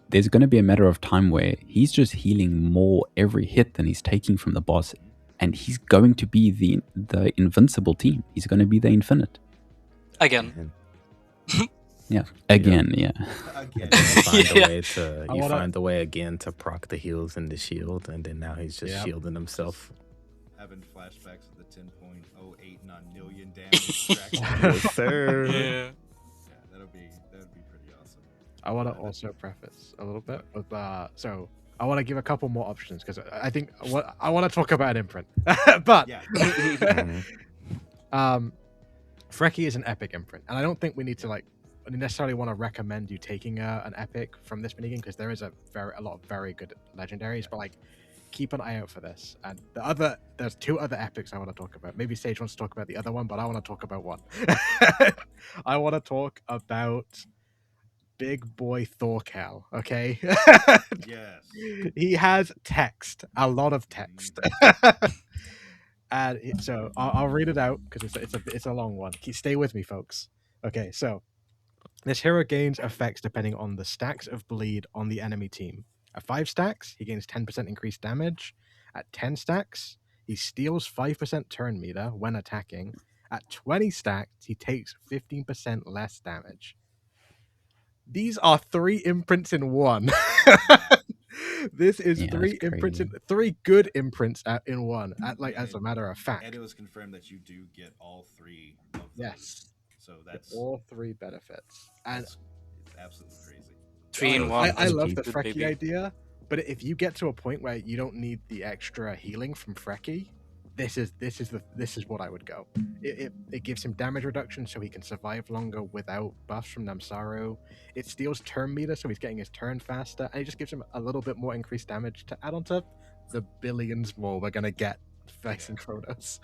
there's going to be a matter of time where he's just healing more every hit than he's taking from the boss, and he's going to be the invincible team. He's going to be the infinite. Again. Again. You find the way again to proc the heals and the shield, and then now he's just shielding himself. Having flashbacks of the 10.089 million damage. Yes, sir. Yeah. That'd be pretty awesome. I want to also preface a little bit with so I want to give a couple more options because I think what I want to talk about an imprint. But Yeah. Frecky is an epic imprint, and I don't think we need to necessarily want to recommend you taking an epic from this minigame because there is a lot of very good legendaries, but like keep an eye out for this. And there's 2 other epics I want to talk about. Maybe Sage wants to talk about the other one, but I want to talk about one. I want to talk about Big Boy Thorkel, okay? Yes. He has text, a lot of text. And so I'll read it out because it's a long one. Stay with me, folks. Okay, so this hero gains effects depending on the stacks of bleed on the enemy team. At 5 stacks, he gains 10% increased damage. At 10 stacks, he steals 5% turn meter when attacking. At 20 stacks, he takes 15% less damage. These are 3 imprints in one. This is 3 imprints, 3 good imprints in one. As a matter of fact, and it was confirmed that you do get all 3 of those. Yes. So that's all 3 benefits, and it's absolutely crazy. 3 in 1. I love the Good Frecky baby. idea, but if you get to a point where you don't need the extra healing from Frecky, this is what I would go. It gives him damage reduction so he can survive longer without buffs from Namsaru. It steals turn meter so he's getting his turn faster, and it just gives him a little bit more increased damage to add on to the billions more we're gonna get facing Kronos.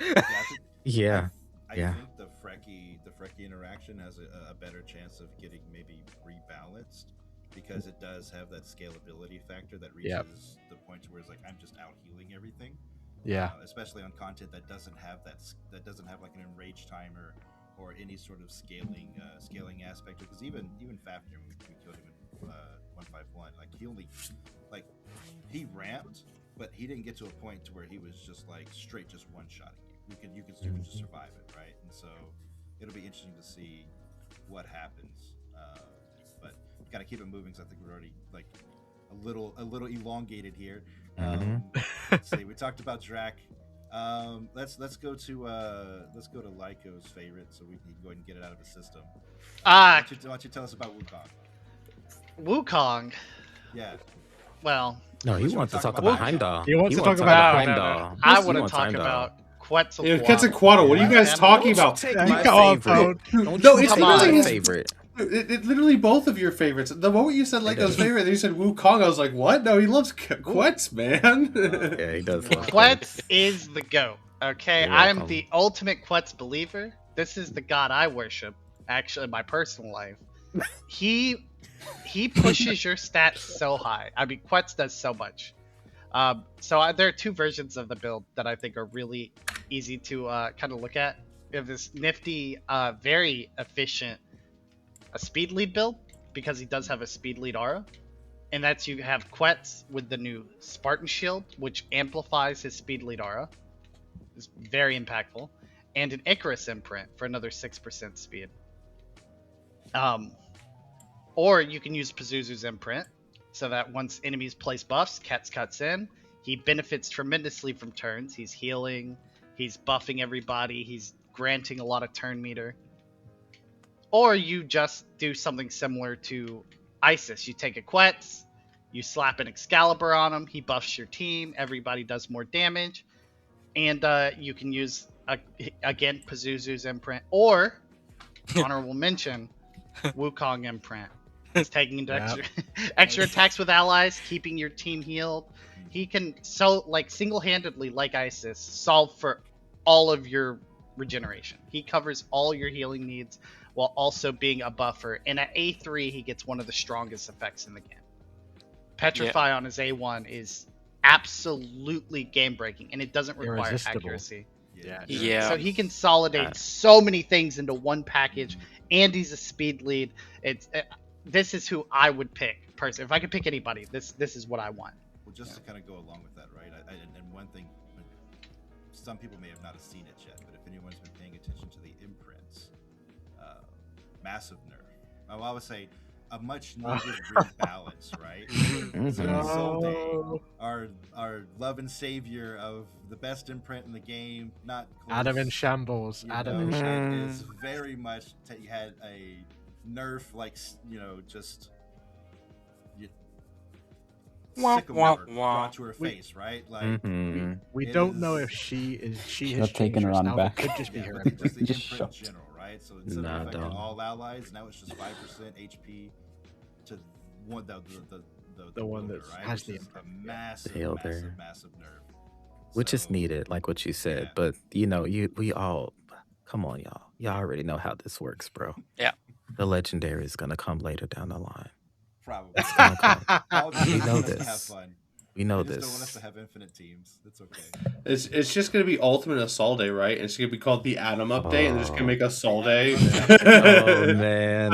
Yeah. I think the Frecky interaction has a better chance of getting maybe rebalanced because it does have that scalability factor that reaches the point to where it's like I'm just out healing everything. Yeah. Especially on content that doesn't have like an enrage timer or any sort of scaling aspect. Because even Fafnir, when we killed him in 151, like he ramped, but he didn't get to a point to where he was just like straight just one shotting you. You could just survive it, right? And so it'll be interesting to see what happens. But gotta keep it moving because I think we're already like a little elongated here. Let's see. We talked about Drac. Let's go to Lyco's favorite, so we can go ahead and get it out of the system. Why don't you tell us about Wukong? Wukong. Yeah. Well. No, he wants to talk about Heimdall. He wants to talk about Heimdall. I want to talk about Quetzalcoatl. Quetzalcoatl. What are you guys talking about? No, it's literally his favorite. It literally both of your favorites. The moment you said Lyco's favorite, then you said Wukong. I was like, what? No, he loves Quetz, man. Yeah, he does love Quetz is the GOAT. Okay, I am the ultimate Quetz believer. This is the god I worship. Actually, in my personal life, he pushes your stats so high. I mean, Quetz does so much. There are 2 versions of the build that I think are really easy to kind of look at. You have this nifty, very efficient speed lead build because he does have a speed lead aura, and that's you have Quetz with the new Spartan Shield, which amplifies his speed lead aura. It's very impactful, and an Icarus imprint for another 6% speed. Or you can use Pazuzu's imprint, so that once enemies place buffs, Ketz cuts in. He benefits tremendously from turns. He's healing, he's buffing everybody, he's granting a lot of turn meter. Or you just do something similar to Isis. You take a Quetz, you slap an Excalibur on him, he buffs your team, everybody does more damage. And you can use, again, Pazuzu's imprint, or, honorable mention, Wukong imprint. He's taking into extra attacks with allies, keeping your team healed. He can, single-handedly, like Isis, solve for all of your regeneration. He covers all your healing needs while also being a buffer. And at A3, he gets one of the strongest effects in the game. Petrify on his A1 is absolutely game-breaking, and it doesn't require accuracy. Yeah. So he consolidate so many things into one package, and he's a speed lead. This is who I would pick, personally. If I could pick anybody, this is what I want. Well, just to kind of go along with that, right? And one thing, some people may have not seen it yet, but if anyone's been paying attention to the imprints, massive nerf. I would say a much needed rebalance, right? So Isolde, our love and savior of the best imprint in the game, not close, Adam in shambles. is very much had a nerf, like just sycamore brought to her face, right? Like we it don't know is- if she has Should've taken changed her on style. back. It could just be yeah, her. but just the Just imprint in shocked. general, right? So instead Nah, of affecting dog. all allies, now it's just 5% HP to one The one wielder, that right? has Which the is a imprint, massive, Wielder. massive nerf. Which is So, needed, like what you said. Yeah. But we all, come on, y'all. Y'all already know how this works, bro. Yeah. The legendary is gonna come later down the line. Probably. gonna come. Paul just We doesn't know want us to have this. fun. We know They just don't want us this. to have infinite teams. It's okay. It's just gonna be Ultimate Assault Day, right? It's gonna be called the Atom Update, and they're just gonna make Assault Day. Oh man,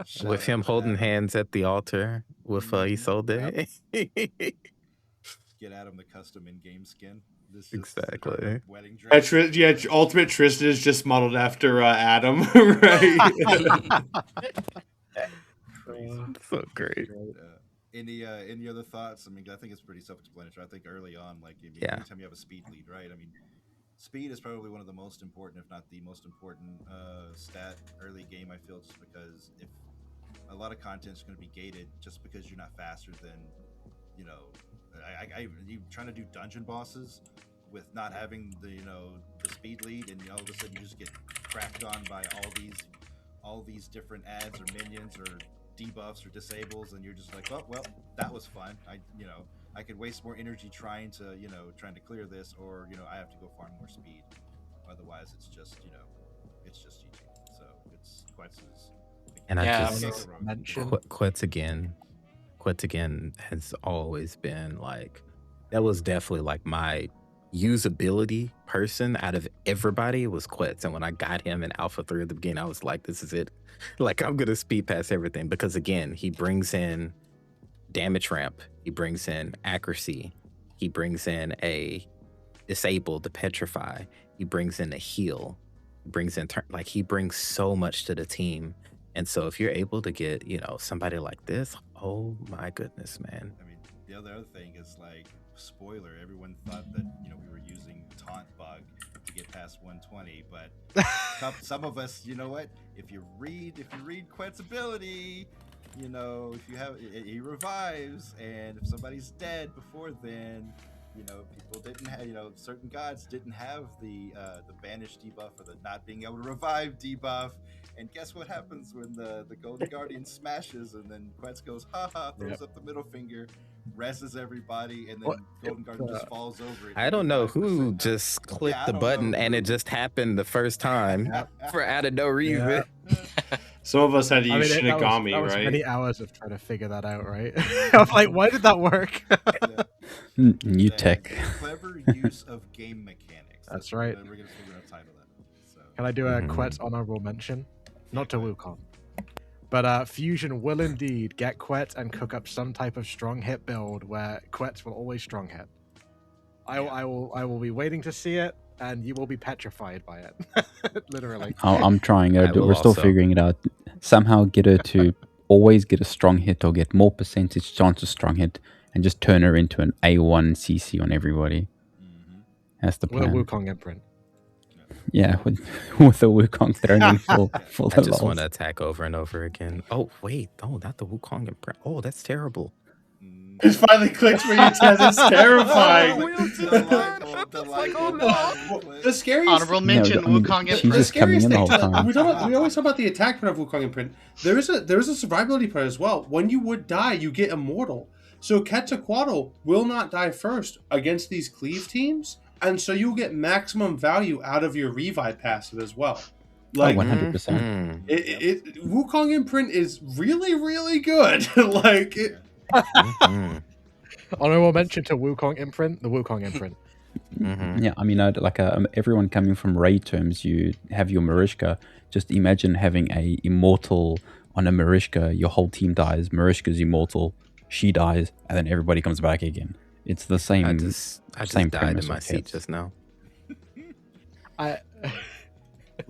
Shut with up, him holding Adam. hands at the altar with Isolde. Get Adam the custom in-game skin. This is Exactly. her wedding dress. Ultimate Tristan is just modeled after Adam, right? So great. Any other thoughts? I mean, I think it's pretty self-explanatory. I think early on, like, I mean, Yeah. anytime you have a speed lead, right? I mean, speed is probably one of the most important, if not the most important, stat early game. I feel just because if a lot of content is going to be gated just because you're not faster than, you know, you trying to do dungeon bosses with not having the the speed lead, and all of a sudden you just get cracked on by all these different ads or minions or debuffs or disables, and you're just like, oh well, that was fun. I could waste more energy trying to clear this, or I have to go farm more speed. Otherwise, it's just GG. So it's quite. And I Yeah. just mention. Quetz again has always been like, that was definitely like my usability person out of everybody was Quetz. And when I got him in Alpha 3 at the beginning, I was like, this is it. Like, I'm gonna speed past everything, because again, he brings in damage ramp, he brings in accuracy, he brings in a disable, the petrify, he brings in a heal, he brings in he brings so much to the team. And so if you're able to get, somebody like this, oh my goodness, man. I mean, the other thing is, like, spoiler, everyone thought that we were using taunt bug to get past 120, but some of us, you know what? If you read Quet's ability, if you have he revives, and if somebody's dead before then, people didn't have, certain gods didn't have the banish debuff or the not being able to revive debuff. And guess what happens when the Golden Guardian smashes, and then Quetz goes, haha, throws up the middle finger, reses everybody, and then Golden Guardian just falls over it. I don't know who 85%. just clicked I the don't button know and who. it just happened the first time for out of no reason. Some of us had to use that Shinigami, was right? many hours of trying to figure that out, right? I'm like, why did that work? New Then tech. Clever use of game mechanics. That's right. We're gonna title that. So. Can I do a Mhm. Quet's honorable mention? Not to Wukong. But Fusion will indeed get Quet and cook up some type of strong hit build where Quet's will always strong hit. I will be waiting to see it, and you will be petrified by it. Literally. I'm trying. I will We're still also. figuring it out. Somehow get her to always get a strong hit or get more percentage chance of strong hit, and just turn her into an A1 CC on everybody. Mm-hmm. That's the With a plan. Wukong imprint. Yeah, with a Wukong thrown in for I the just want lols. to attack over and over again. Oh, wait. Oh, not the Wukong imprint. Oh, that's terrible. It finally clicks for you, Tez. It's terrifying. The scariest Honorable mention, I mean, Wukong she's Imprint. just coming in the whole time. we always talk about the attack part of Wukong Imprint. There is a survivability part as well. When you would die, you get immortal. So Quetzalcoatl will not die first against these cleave teams, and so you'll get maximum value out of your revive passive as well. Like 100%. Mhm. Wukong Imprint is really, really good. Like Mhm. Honorable mention to Wukong imprint, the Wukong imprint. Mhm. Yeah, I mean, everyone coming from raid terms, you have your Marishka. Just imagine having a immortal on a Marishka. Your whole team dies. Marishka's immortal. She dies, and then everybody comes back again. It's the same. I just same died premise in my with seat hits. just now. Well,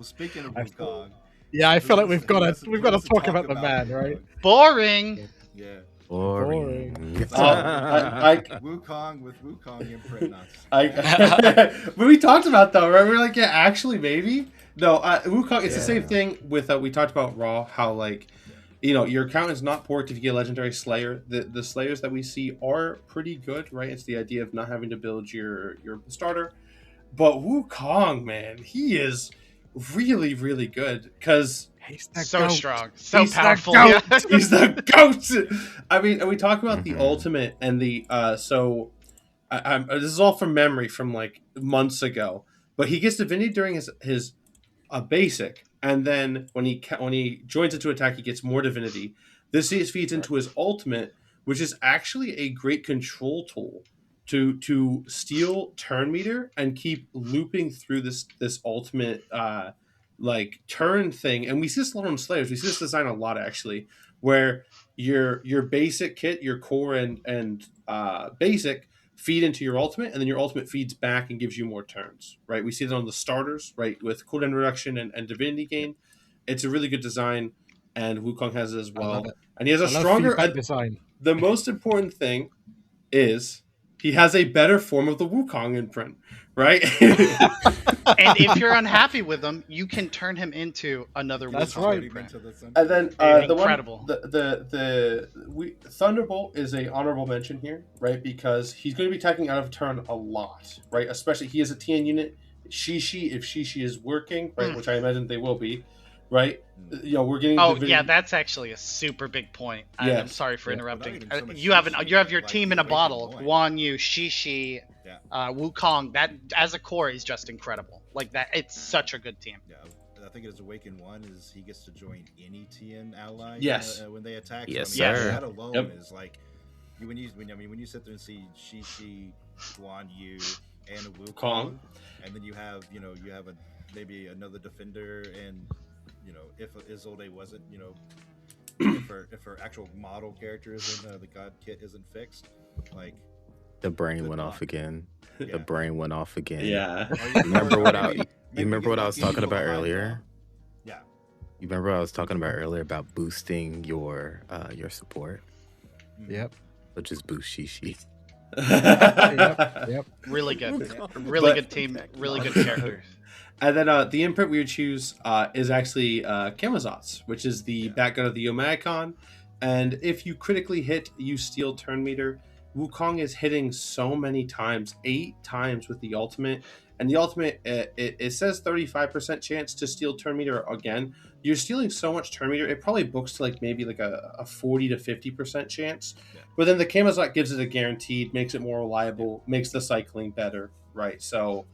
speaking of I Wukong, Yeah, I feel like we've got let's to talk about the man, right? Wukong. Boring. Yeah, Boring. Wukong with Wukong imprint. But we talked about though, right? We were like, yeah, actually, maybe. No, Wukong. It's the same thing with we talked about Raw. How like your account is not porked if you get a legendary Slayer. The Slayers that we see are pretty good, right? It's the idea of not having to build your starter. But Wukong, man, he is really, really good because He's the So goat. strong, so He's the powerful. goat. Yeah. he's the goat. I mean, and we talk about the Mhm. ultimate and the this is all from memory from like months ago. But he gets divinity during his basic, and then when he joins into attack, he gets more divinity. This feeds into his ultimate, which is actually a great control tool to steal turn meter and keep looping through this ultimate like turn thing. And we see this a lot on Slayers. We see this design a lot actually, where your basic kit, your core and basic feed into your ultimate, and then your ultimate feeds back and gives you more turns, right? We see that on the starters, right, with cooldown reduction and divinity gain. It's a really good design, and Wukong has it as I love well. it. And he has a I love stronger. feedback design. The most important thing is he has a better form of the Wukong imprint, right? And if you're unhappy with him, you can turn him into another That's Wukong right. imprint. And then Incredible. Thunderbolt is a honorable mention here, right? Because he's going to be attacking out of turn a lot, right? Especially he is a TN unit. Shishi, if Shishi is working, right, which I imagine they will be, right? We're getting. Oh yeah, that's actually a super big point. Yes. I'm sorry for Yeah. interrupting. Well, not even so You much have Shishi, you have your like team the in a Awakened bottle. Loin. Guan Yu, Shishi, Yeah. Wukong. That as a core is just incredible. Like that, it's such a good team. Yeah, I think it is Awaken 1 is he gets to join any TN ally Yes. When they attack. Yes, so, I mean, sir. that alone Yep. is like when you sit there and see Shishi, Guan Yu, and a Wukong, Kong. and then you have maybe another defender, and if Isolde wasn't if her actual model character isn't the god kit isn't fixed, like The brain Good went luck. off again. yeah. The brain went off again. Yeah. Remember what I- Maybe You remember what I was get lucky talking about behind earlier? Yeah. You remember what I was talking about earlier about boosting your support? Yep. So just boost Shishi. Yep. Really good, Wukong. really But- good team, really good characters. And then the imprint we would choose is actually Camazotz, which is the backgun of the Yomaikon. And if you critically hit, you steal turn meter. Wukong is hitting so many times, 8 times with the ultimate. And the ultimate, it says 35% chance to steal turn meter again. You're stealing so much turn meter, it probably books to like maybe like a 40 to 50% chance. Yeah. But then the Camazotz gives it a guaranteed, makes it more reliable, makes the cycling better, right? So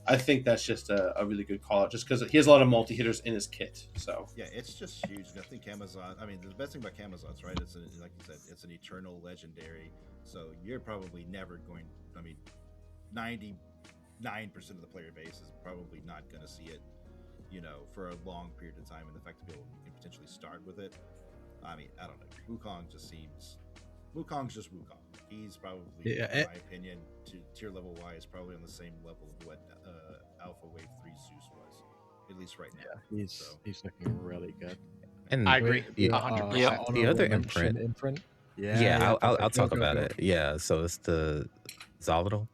I think that's just a really good call out, just because he has a lot of multi hitters in his kit. So Yeah, it's just huge. I think Camazotz. I mean, the best thing about Camazotz, right? It's like you said, it's an eternal legendary. So you're probably never going. I mean, 99% of the player base is probably not going to see it, for a long period of time. And the fact that people can potentially start with it. I mean, I don't know. Wukong's just Wukong. He's probably, in my opinion, to tier level wise, probably on the same level of what Alpha Wave 3 Zeus was, at least right now. He's looking really good. And I agree, Yeah. 100%. Yeah. The other Honorable mention imprint. Yeah, I'll talk go, about go. it. Yeah, so it's the Zolotl.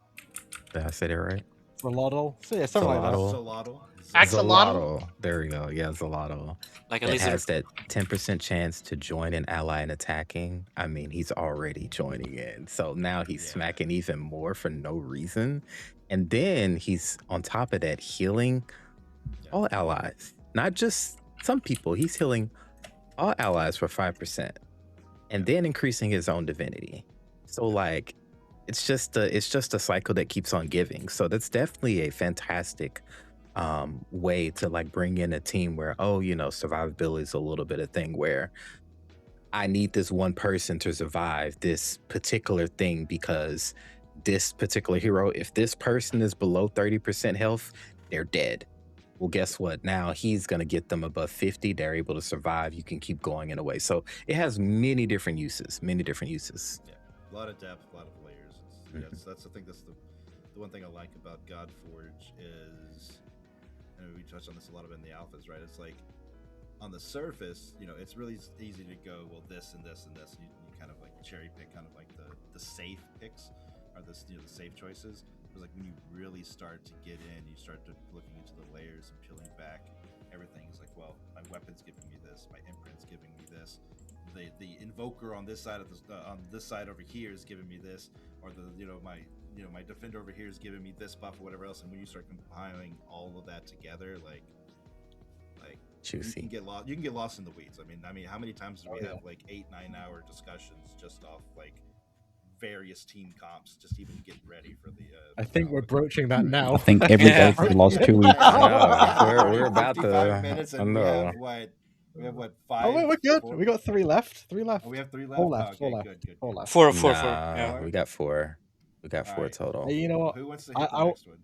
Did I say that right? Zolotl. So yeah, something like that. Zolotl. Solotl. Axolotl? There we go. Yeah, Zolotl. Like a That lizard. has that 10% chance to join an ally in attacking. I mean, he's already joining in. So now he's Yeah. smacking even more for no reason. And then he's on top of that healing all allies, not just some people. He's healing all allies for 5%, and then increasing his own divinity. So like, it's just a cycle that keeps on giving. So that's definitely a fantastic way to like bring in a team where survivability is a little bit of thing where I need this one person to survive this particular thing because this particular hero, if this person is below 30% health, they're dead. Well, guess what? Now he's going to get them above 50. They're able to survive. You can keep going in a way. So it has many different uses. Yeah, a lot of depth, a lot of layers. That's I think that's the one thing I like about Godforge is, and we touched on this a lot of in the alphas, right? It's like on the surface, it's really easy to go, well, this and this and this. You kind of like cherry pick kind of like the safe picks or the safe choices. But like when you really start to get in, you start to looking into the layers and peeling back everything. Is like, well, my weapon's giving me this, my imprint's giving me this. the invoker on this side of on this side over here is giving me this, or my defender over here is giving me this buff or whatever else. And when you start compiling all of that together, like juicy, you can get lost in the weeds. I mean, how many times do we have like 8-9 hour discussions just off like various team comps, just even getting ready for the. I think we're broaching that now. I think every day for the last 2 weeks. We're about to. 55 minutes, and I know. we have what 5? Oh, wait, we're good. 4? We got 3 left. 3 left. Oh, we have 3 left. 4 left. Okay, 4 left. Good. 4 left. Four. Nah, Yeah. we got 4. We got 4 right. total. Hey, you know what? Who wants to hit the next one?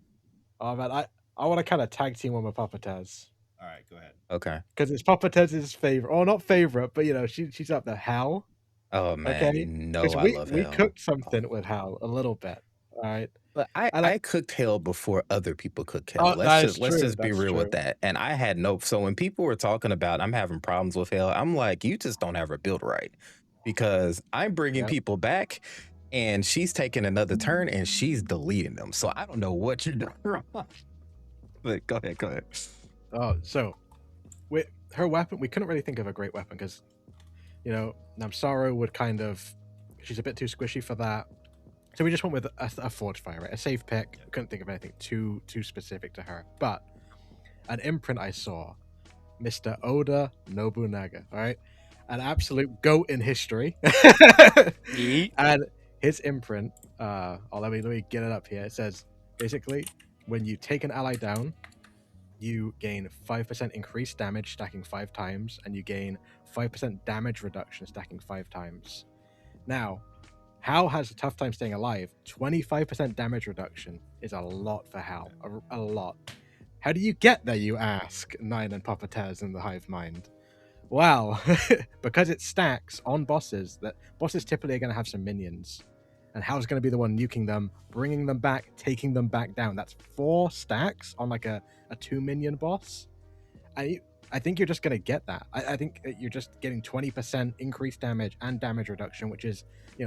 Oh man, I want to kind of tag team with my Papa Tez. All right, go ahead. Okay. Because it's Papa Tez's favorite, or not favorite, but she's up there. Hal. Oh man, Okay. you know Because I love we Hell. cooked something with Hal a little bit. All right. But I cooked Hell before other people cooked Hell. Oh, let's that is just be true. real That's with that. And I had no. So when people were talking about I'm having problems with Hell, I'm like, you just don't have her built right, because I'm bringing people back, and she's taking another turn and she's deleting them. So I don't know what you're doing wrong. But go ahead. Oh, so with her weapon, we couldn't really think of a great weapon because, Namsaro would she's a bit too squishy for that. So we just went with a Forge Fire, right? A safe pick. We couldn't think of anything too specific to her. But an imprint I saw, Mr. Oda Nobunaga, all right? An absolute GOAT in history. And his imprint, let me get it up here. It says, basically, when you take an ally down, you gain 5% increased damage stacking 5 times, and you gain 5% damage reduction stacking 5 times. Now, Hal has a tough time staying alive. 25% damage reduction is a lot for Hal. A lot. How do you get there, you ask? Nine and Papa Tez in the Hivemind. Well, because it stacks on bosses, that bosses typically are going to have some minions. And Hal's going to be the one nuking them, bringing them back, taking them back down. That's 4 stacks on like a 2 minion boss. I think you're just going to get that. I think you're just getting 20% increased damage and damage reduction, which is,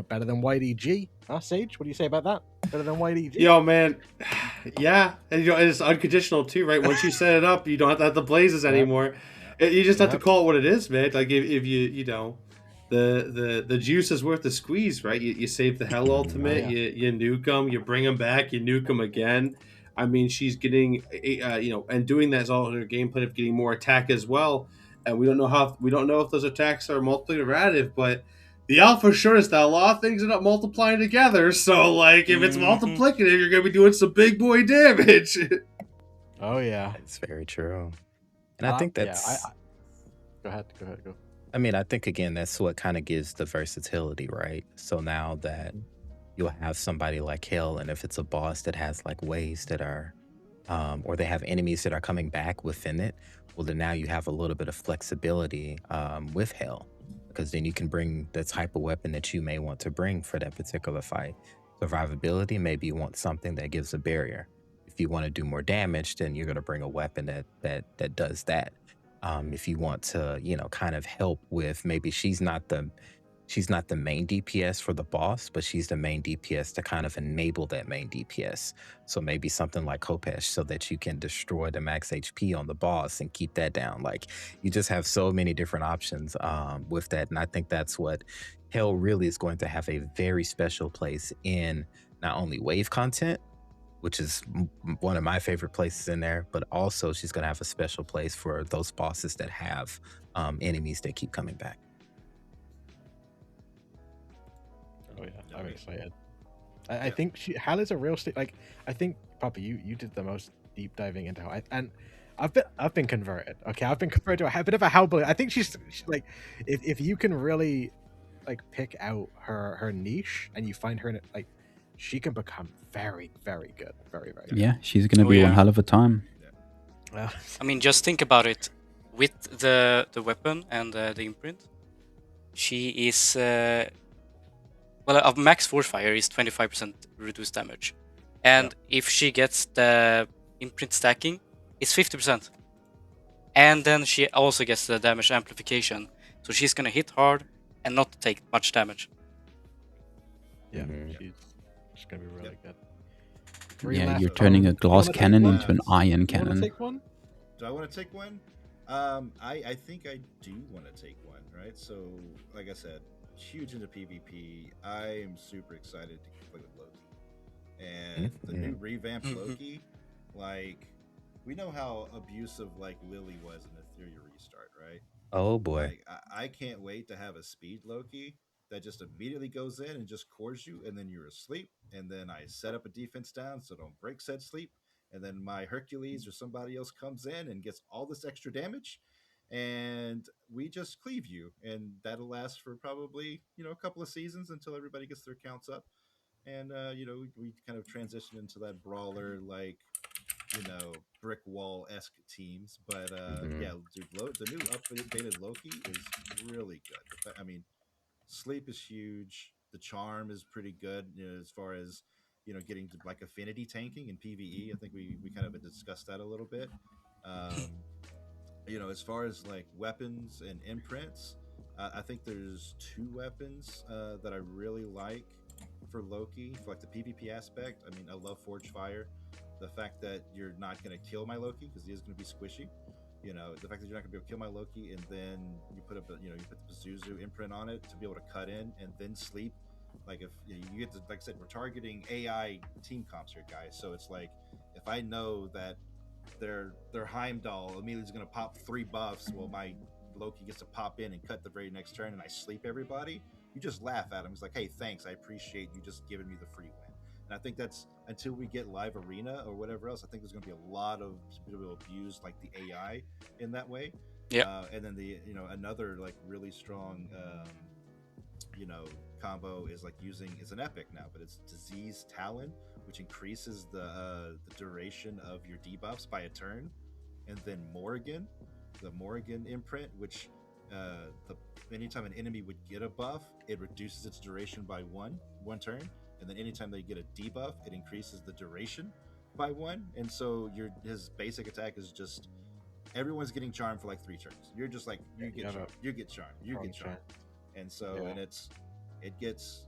better than YDG. Huh, Sage? What do you say about that? Better than YDG? Yo, man. Yeah. And it's unconditional too, right? Once you set it up, you don't have the blazes anymore. You just have to call it what it is, man. Like if you the juice is worth the squeeze, right? You save the Hell ultimate, you nuke them, you bring them back, you nuke them again. I mean, she's getting, and doing that is all her gameplay of getting more attack as well. And we don't know if those attacks are multiplicative or additive, but the alpha sure is that a lot of things end up multiplying together. So, like, if it's multiplicative, you're going to be doing some big boy damage. Oh yeah, it's very true. And I think that's. Go ahead. I mean, I think again that's what kind of gives the versatility, right? So now that you'll have somebody like Hell, and if it's a boss that has like waves that are, or they have enemies that are coming back within it, well, then now you have a little bit of flexibility with Hell, because then you can bring the type of weapon that you may want to bring for that particular fight. Survivability, maybe you want something that gives a barrier. If you want to do more damage, then you're going to bring a weapon that does that. If you want to, kind of help with, maybe she's not the main DPS for the boss, but she's the main DPS to kind of enable that main DPS. So maybe something like Kopesh, so that you can destroy the max HP on the boss and keep that down. Like, you just have so many different options with that. And I think that's what Hell really is going to have a very special place in, not only wave content, which is one of my favorite places in there, but also she's going to have a special place for those bosses that have enemies that keep coming back. Oh yeah, I'm excited. I think Hal is a real like, I think, Papa, you did the most deep diving into Hal, and I've been converted. Okay, I've been converted to a bit of a Hal bully. I think she's like, if you can really like pick out her niche and you find her in it, like, she can become very, very good. Very, very good. Yeah, she's going to be one hell of a time. I mean, just think about it. With the weapon and the imprint, she is... a max Force Fire is 25% reduced damage. And if she gets the imprint stacking, it's 50%. And then she also gets the damage amplification. So she's going to hit hard and not take much damage. Yeah, she's going to be really good. Yeah, you're turning a glass cannon into an iron cannon. Do I want to take one? I think I do want to take one, right? So, like I said, huge into PvP. I am super excited to play with Loki. And the new revamped Loki, like, we know how abusive like Lily was in the Etheria restart, right? Oh boy. Like, I can't wait to have a speed Loki that just immediately goes in and just cores you, and then you're asleep. And then I set up a defense down so don't break said sleep. And then my Hercules or somebody else comes in and gets all this extra damage, and we just cleave you, and that'll last for probably a couple of seasons until everybody gets their counts up, and we kind of transition into that brawler like brick wall esque teams. But yeah, dude, the new updated Loki is really good. I mean, sleep is huge. The charm is pretty good, as far as getting to like affinity tanking in PvE. I think we kind of discussed that a little bit. As far as like weapons and imprints, I think there's two weapons that I really like for Loki, for like the PvP aspect. I mean, I love Forge Fire. The fact that you're not going to kill my Loki because he is going to be squishy. The fact that you're not going to be able to kill my Loki, and then you put you put the Pazuzu imprint on it to be able to cut in and then sleep. Like, if you get to, like I said, we're targeting AI team comps here, guys. So it's like, if I know that their Heimdall immediately is going to pop 3 buffs, well, my Loki gets to pop in and cut the very next turn, and I sleep everybody. You just laugh at him. It's like, hey, thanks, I appreciate you just giving me the free win. And I think that's, until we get live arena or whatever else, I think there's going to be a lot of people who abuse like the AI in that way. Yeah. And then the another like really strong combo is like is an epic now, but it's Disease Talon, which increases the duration of your debuffs by a turn, and then the Morrigan imprint, which anytime an enemy would get a buff, it reduces its duration by one turn, and then anytime they get a debuff, it increases the duration by 1. And so his basic attack is just everyone's getting charmed for like 3 turns. You're just like you get charmed, and so and it gets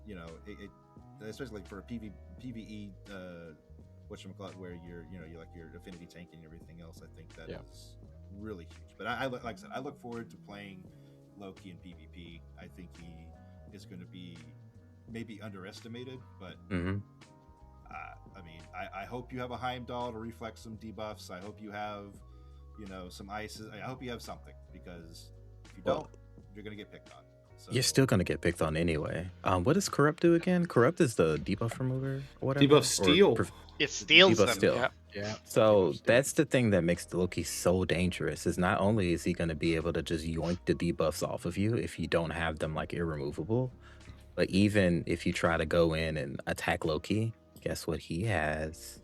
especially like for a PvE whatchamacallit, where you're like your affinity tanking and everything else. I think that is really huge. But I like I said, I look forward to playing Loki in PvP. I think he is going to be maybe underestimated, but I mean, I hope you have a Heimdall to reflect some debuffs. I hope you have some ices. I hope you have something, because if you don't, you're going to get picked on. So, you're still going to get picked on anyway. What does Corrupt do again? Corrupt is the debuff remover or whatever? Debuff steal. It steals debuff them. steal. Yeah. So that's the thing that makes Loki so dangerous, is not only is he going to be able to just yoink the debuffs off of you if you don't have them like irremovable, but even if you try to go in and attack Loki, guess what he has?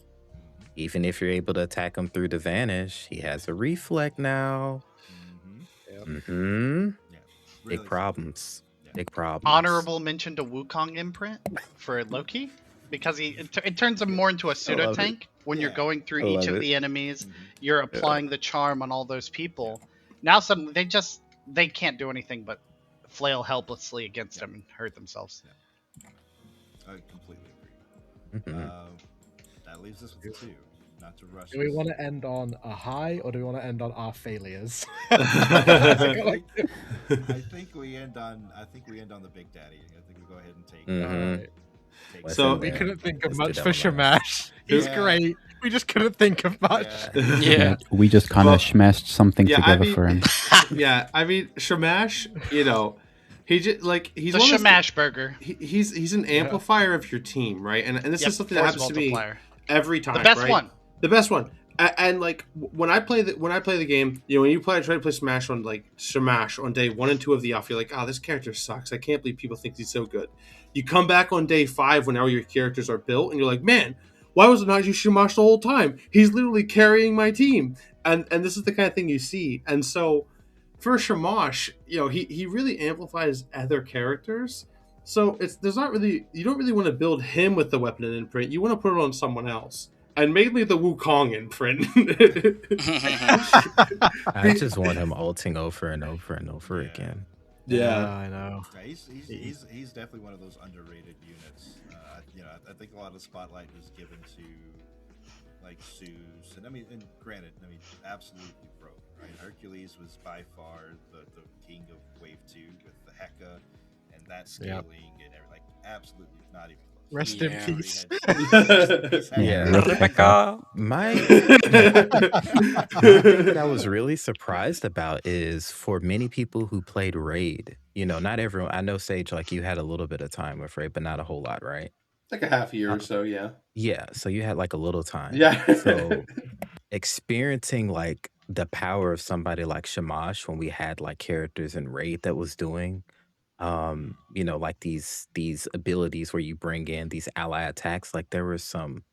Even if you're able to attack him through the Vanish, he has a Reflect now. really Big problems. Big problems. Honorable mention to Wukong imprint for Loki, because it turns him more into a pseudo tank when you're going through each of the enemies. You're applying the charm on all those people. Now suddenly they can't do anything but flail helplessly against him and hurt themselves. I completely agree. That leaves us with 2. Not to rush. Do we want to end on a high, or do we want to end on our failures? I think we end on the Big Daddy. I think we go ahead and take. Take So we couldn't think of much for Shamash. He's great. We just couldn't think of much. Yeah. We just kind of smashed something together for him. Yeah, I mean, Shamash, he just he's the Shamash burger. He's an amplifier of your team, right? And this is something that happens to me every time. The best right? one. The best one. And like when I play the game, when you try to play Smash on day 1 and 2 of the alpha, you're like, oh, this character sucks. I can't believe people think he's so good. You come back on day 5 when all your characters are built, and you're like, man, why was it not you Shamash the whole time? He's literally carrying my team. And this is the kind of thing you see. And so for Shamash, he really amplifies other characters. So you don't really want to build him with the Weapon and Imprint. You want to put it on someone else. And mainly the Wukong imprint. I just want him ulting over and over and over again. Yeah, I know. Yeah, he's definitely one of those underrated units. I think a lot of the spotlight was given to like Zeus, and granted, absolutely broke, right? Hercules was by far the king of Wave 2 with the Heka and that scaling and everything. Like, absolutely not even close. Rest Yeah. in peace. Rebecca. My thing that I was really surprised about is for many people who played Raid, not everyone. I know Sage, like you had a little bit of time with Raid, but not a whole lot, right? Like a half year or so, yeah. Yeah, so you had like a little time. Yeah. So experiencing like the power of somebody like Shamash when we had like characters in Raid that was doing like these abilities where you bring in these ally attacks, like there was some.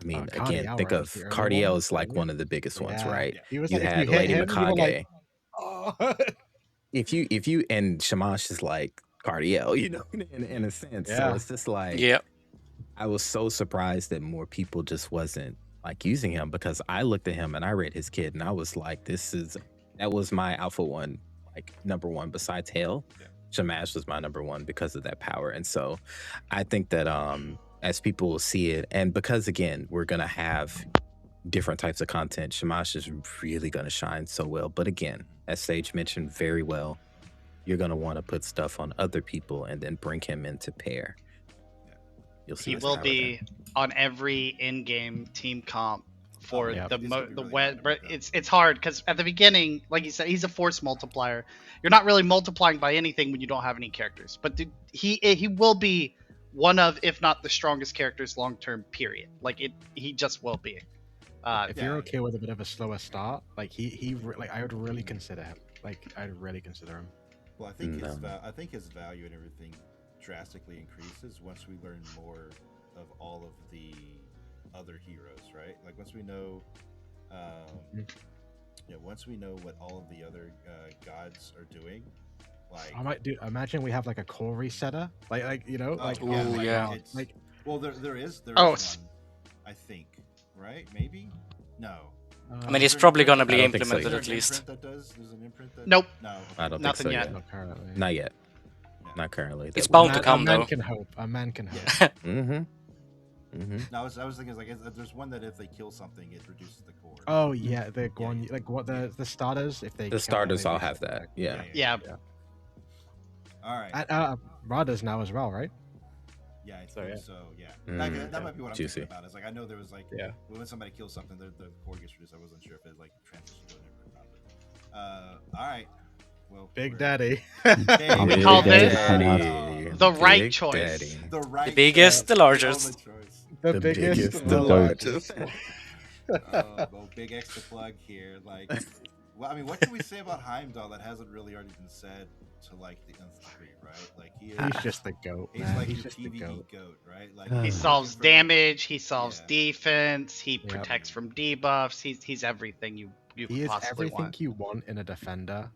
I mean, again, Cardiel, think right? of The early Cardiel one? is like one of the biggest ones, Yeah. right? He was You like, if had you hit Lady him, you were Mikage. like, oh. If you and Shamash is like Cardiel, in a sense. So Yeah. it's just like Yeah. I was so surprised that more people just wasn't like using him, because I looked at him and I read his kid and I was like, that was my alpha one, like number one besides Hale. Yeah. Shamash was my number one because of that power. And so I think that as people will see it, and because again, we're gonna have different types of content, Shamash is really gonna shine so well. But again, as Sage mentioned very well, you're gonna want to put stuff on other people and then bring him into pair. You'll see He his will power be on every in-game team comp for yeah. the He's gonna be really web. good But with that. it's hard because at the beginning, like you said, he's a force multiplier. You're not really multiplying by anything when you don't have any characters. But he will be one of, if not the strongest characters long term. Period. He just will be. If you're okay with a bit of a slower start, like I would really consider him. Like, I'd really consider him. Well, I think No. I think his value and everything drastically increases once we learn more of all of the other heroes, right? Like once we know, once we know what all of the other gods are doing, like I might do. Imagine we have like a core resetter, Ooh, yeah. like well, there is Oh, one, I think, right? Maybe no. I mean, it's Is there an probably imprint gonna be I don't think so, implemented There's at an least. imprint there's an imprint that Nope. No. I don't Nothing think so yet. not currently. Not yet. Yeah. Not currently. It's That bound would- to come, a man though. can hope. A man can hope. Mm-hmm. Mm-hmm. No, I was thinking like there's one that if they kill something, it reduces the core. Oh yeah, the one like what the starters if they The kill it, starters they all reset have that. back. Yeah. Yeah. All right. And Rada's now as well, right? Yeah, I So, think yeah. so. Yeah, Mm, that might be what I'm juicy. thinking about. It's like I know there was like Yeah. when somebody kills something, the core gets reduced. I wasn't sure if it like transitioned to an imprint or not. But, all right. Well, Big we're- Daddy. Big We call Daddy. this Daddy. the right Big choice. Daddy. The right. The biggest, the only largest. choice. The biggest, the largest. Well, big extra plug here. Like, well, I mean, what can we say about Heimdall that hasn't really already been said to like the nth degree, right? Like he is. He's just the goat, He's man. like He's the just the PvE goat. goat, right? Like He He he's solves looking for- damage. He solves Yeah. defense. He Yep. protects from debuffs. He's everything you He could is possibly everything want. you want in a defender.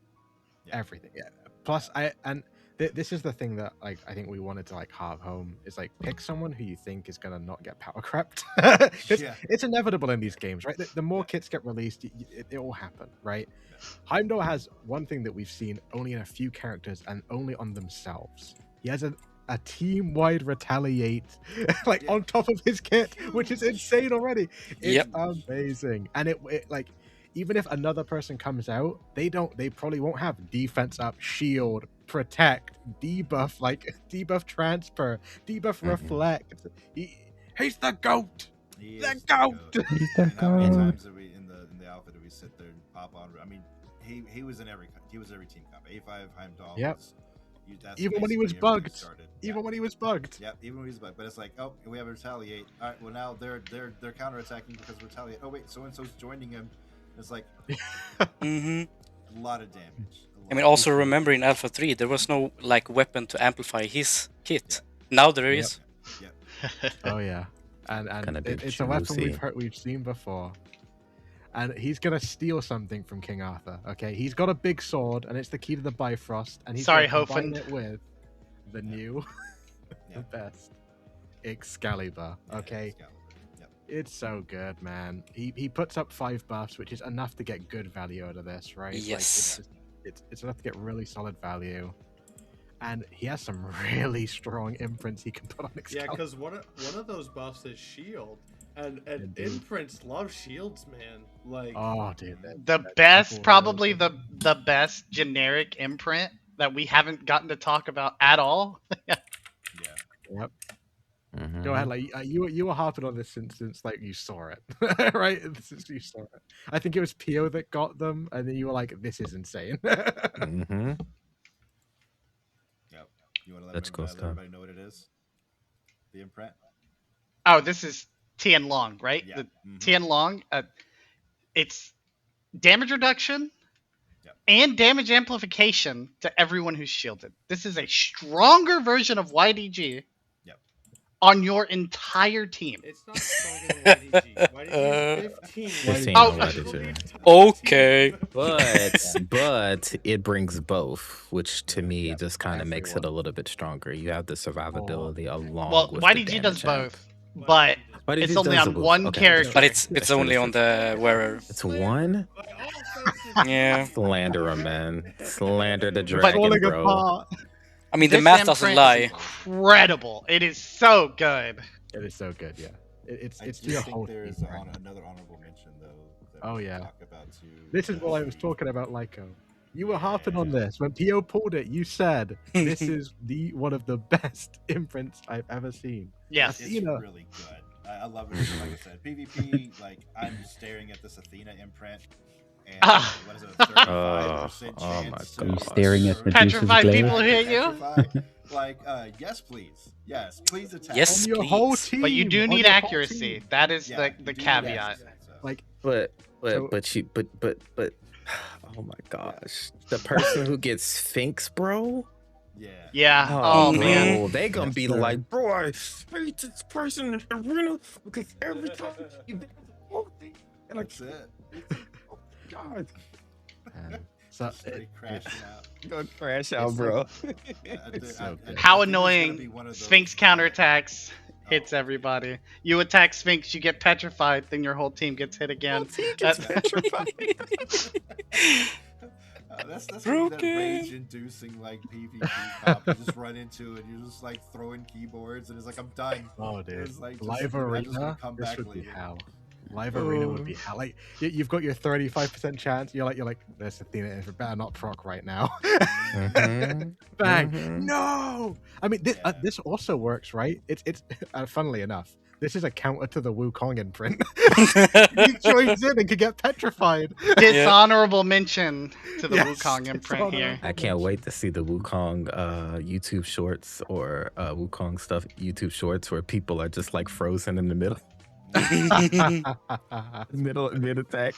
Yeah. Everything. Yeah. Plus, this is the thing that like I think we wanted to like harp home is like pick someone who you think is gonna not get power crept. Yeah. It's inevitable in these games, right? The more kits get released, it will happen, right? Heimdall has one thing that we've seen only in a few characters and only on themselves. He has a team-wide retaliate like Yeah. on top of his kit, which is insane already. It's Yep. amazing. And it like even if another person comes out, they probably won't have defense up, shield, protect, debuff transfer, debuff Mhm. reflect. He's the GOAT. He The is goat. He's the And how many goat. times did we in the alpha did we sit there and pop on? I mean, he was in every team comp. A5 Heimdall. Yep. That's Even when he was basically everything bugged. started. Even Yeah. when he was bugged. Yeah, even when he was bugged. But it's like, oh, we have a retaliate. All right, well now they're counterattacking because of retaliate. Oh wait, so and so's joining him. It's like Hmm. a lot of damage. I mean, also remember in Alpha 3, there was no like weapon to amplify his kit. Now there Yep. is. Oh yeah, and Kinda big it's a weapon juicy. we've seen before. And he's gonna steal something from King Arthur. Okay, he's got a big sword, and it's the key to the Bifrost. And he's Sorry, gonna combine Hofen. it with the new, Yeah. the best Excalibur. Okay, Excalibur. Yep. it's so good, man. He puts up 5 buffs, which is enough to get good value out of this, right? Yes. It's enough to get really solid value. And he has some really strong imprints he can put on Yeah, Excalibur. because one of those buffs is shield, And Indeed. imprints love shields, man. Like, Oh, dude. The best, probably the best generic imprint that we haven't gotten to talk about at all. Yeah. Yep. Mhm. Go ahead. Like you were harping on this since like you saw it, right? Since you saw it. I think it was Pio that got them, and then you were like, "This is insane." Mhm. Yep. You want to That's cool let stuff. everybody know what it is? The imprint? Oh, this is Tian Long, right? Yeah. The Mhm. Tian Long. It's damage reduction Yep. and damage amplification to everyone who's shielded. This is a stronger version of YDG Yep. on your entire team. it's not stronger than YDG. YDG is 15. 15 Oh, on YDG. Okay. But it brings both, which to me Yep, just kind of makes it everyone. a little bit stronger. You have the survivability along Well, with YDG the does damage amp. both, but But it's it only does on both. one Okay. character. But it's That's only true, on that's the wearer. It's one? By all offensive Yeah. Slanderer, man. Slander the You're dragon, falling bro. apart. I mean, the This math doesn't imprint is lie. incredible. It is so good. It is so good. Yeah. It's I do your think whole there is team, right? another honorable mention, though. That Oh, we yeah. Talk about too. This is what I was talking about, Lyco. You were harping on this when Pio pulled it. You said this is one of the best imprints I've ever seen. Yes. It's Athena. really good. I love it. Like I said, PvP. Like I'm staring at this Athena imprint, and Ah. what is it? A 35% Oh my chance. God. Are you staring at to- Medusa's Petrified glare? people hit you? Petrify. Like, yes, please. Yes, please attack. Yes, On your whole please. team. But you do on need your whole accuracy. team. That is Yeah, the you do need caveat. accuracy, so. Like, But So- oh my gosh. The person who gets Sphinx, bro. Yeah. Yeah. Oh, Oh, bro, man. they gonna Yes, be sir. like, bro, I hate this person in the arena because every time you do the whole thing, and That's it. oh God, man. So Straight crashing out. gonna crash out, bro. It's so good. How I think it's gonna be annoying. one of those Sphinx that- counterattacks hits Oh. everybody. You attack Sphinx, you get petrified, then your whole team gets hit again. Gets That- petrified. That's gonna be that Broken. rage-inducing like PvP comp. You just run into it, you're just like throwing keyboards, and it's like I'm done. Oh, dude. It's like, just- Live I'm just gonna arena, come this back would be later. hell. Live arena would be hell. Like you've got your 35% chance. You're like, there's Athena. It better not proc right now. Mhm. Bang! Mhm. No. I mean, Yeah. this also works, right? It's funnily enough, this is a counter to the Wukong imprint. He joins in and can get petrified. Dishonorable mention to the Yes, Wukong imprint here. dishonorable. I can't wait to see the Wukong YouTube shorts or Wukong stuff YouTube shorts where people are just like frozen in the middle mid attack.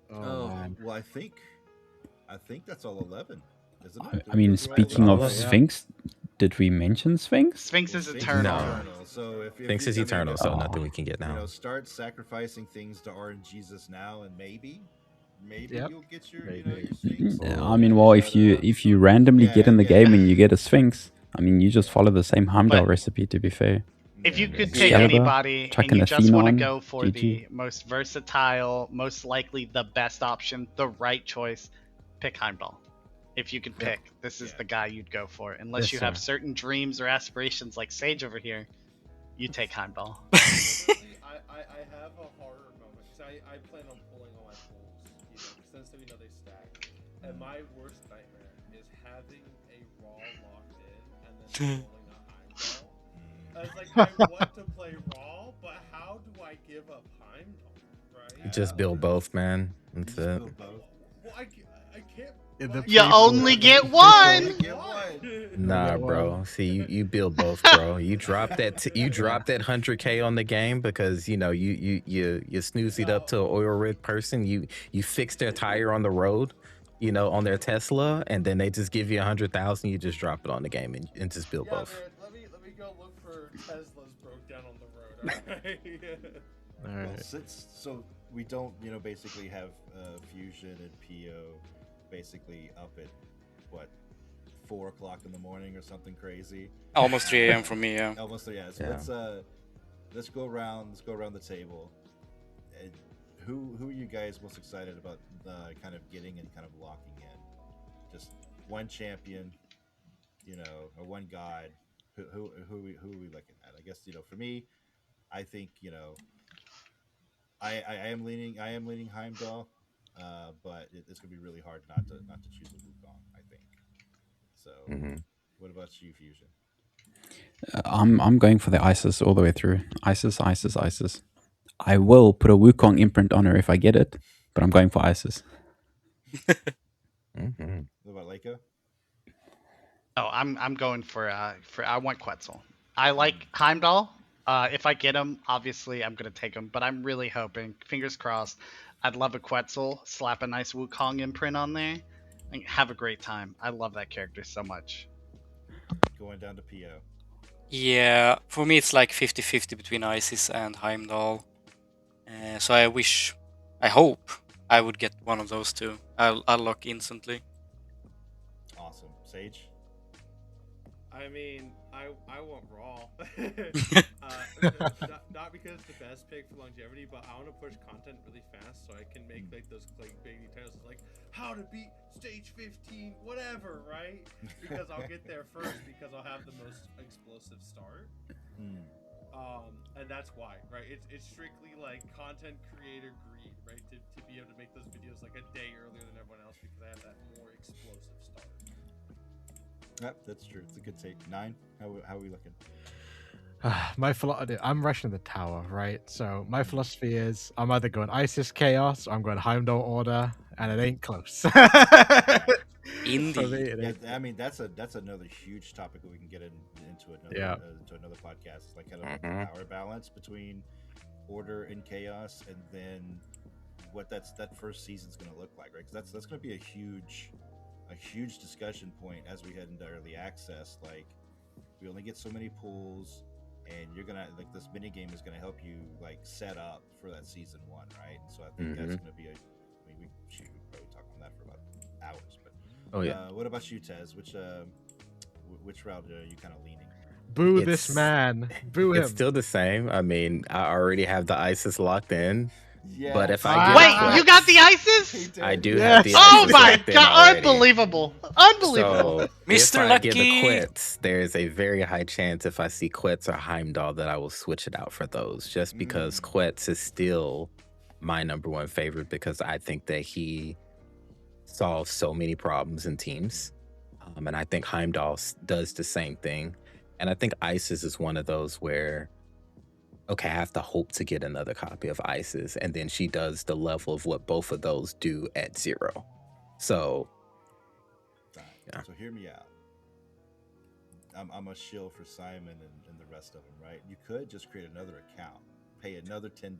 Oh, man. well, I think that's all 11, isn't it? I mean, speaking Oh, of yeah. Sphinx, did we mention Sphinx? Sphinx is Sphinx eternal. No. So if Sphinx you- is I mean, eternal, so Oh. nothing we can get You now. know, start sacrificing things to RNGesus now, and maybe Yep. you'll get your Maybe. your Sphinx. I mean, well, if you randomly get in the game and you get a Sphinx, I mean, you just follow the same Heimdall But- recipe. To be fair, If you could Yeah. take anybody Chuck and an you just want to Athena go on, for GG. the most versatile, most likely the best option, the right choice, pick Heimdall. If you could Yeah. pick, this is Yeah. the guy you'd go for. Unless Yes, you have sir. certain dreams or aspirations like Sage over here, you take Heimdall. Honestly, I have a horror moment because I plan on pulling all my pulls, since they stack. And my worst nightmare is having a raw locked in and then pulling a Heimdall. I was like, I want to play raw, but how do I give up Heimdall? Right? Just build both, man. That's it. Build both. Well, I can't. In the You people- only get Only one. get one. Nah, Yeah, bro. well. See, you build both, bro. You drop that. You drop that 100K on the game because you snooze it up to an oil rig person. You fix their tire on the road, on their Tesla, and then they just give you 100,000. You just drop it on the game and just build Yeah, both. man, let me go look for Teslas broke down on the road. Alright? All Well, right. so we don't, basically have Fusion and PO basically up at what 4 o'clock in the morning or something crazy. Almost 3 a.m. for me, yeah. Almost, yeah. So Yeah. let's go around the table. And who are you guys most excited about kind of getting and kind of locking in? Just one champion, or one god. Who are we looking at? I guess for me, I think I am leaning Heimdall, but it's gonna be really hard not to choose a Wukong. I think so. Hmm. What about you, Fusion? I'm going for the Isis all the way through. Isis, Isis, Isis. I will put a Wukong imprint on her if I get it, but I'm going for Isis. Hmm. What about Leica? Oh, I'm going for I want Quetzal. I like Heimdall. If I get him, obviously I'm gonna take him. But I'm really hoping, fingers crossed, I'd love a Quetzal. Slap a nice Wukong imprint on there, and have a great time. I love that character so much. Going down to PO. Yeah, for me it's like 50-50 between Isis and Heimdall. So I hope I would get one of those two. I'll lock instantly. Awesome. Sage? I mean, I want Raw. Not because it's the best pick for longevity, but I want to push content really fast so I can make like those clickbaity titles like how to beat stage 15, whatever, right? Because I'll get there first because I'll have the most explosive start. And that's why, right? It's strictly like content creator greed, right? To be able to make those videos like a day earlier than everyone else because I have that more explosive start. Yep, that's true. It's a good take. 9. How are we looking? My philosophy, I'm rushing the tower, right? So my philosophy is I'm either going Isis Chaos or I'm going Heimdall Order, and it ain't close. Indeed. For me, it Yeah, ain't I mean that's another huge topic that we can get into another podcast. It's like kind of the power balance between order and chaos, and then what that first season's going to look like, right? Because that's going to be a huge discussion point as we head into early access. Like, we only get so many pools, and you're gonna like this mini game is gonna help you like set up for that season 1, right? And so I think that's gonna be we could probably talk on that for about hours. But Oh yeah. what about you, Tez? Which route are you kind of leaning? boo this man. Boo him. It's still the same. I mean, I already have the ISIS locked in. Yeah. But if I get Wait, you got the ISIS? I do Yes. have the Oh ISIS my locked in god! already. Unbelievable! Unbelievable! So Mr. if I get the Lucky. quits, there is a very high chance if I see quits or Heimdall that I will switch it out for those, just because quits is still my number one favorite because I think that he solves so many problems in teams. And I think Heimdall does the same thing. And I think Isis is one of those where, okay, I have to hope to get another copy of Isis, and then she does the level of what both of those do at 0. So, yeah. So hear me out. I'm a shill for Simon and the rest of them, right? You could just create another account, pay another $10,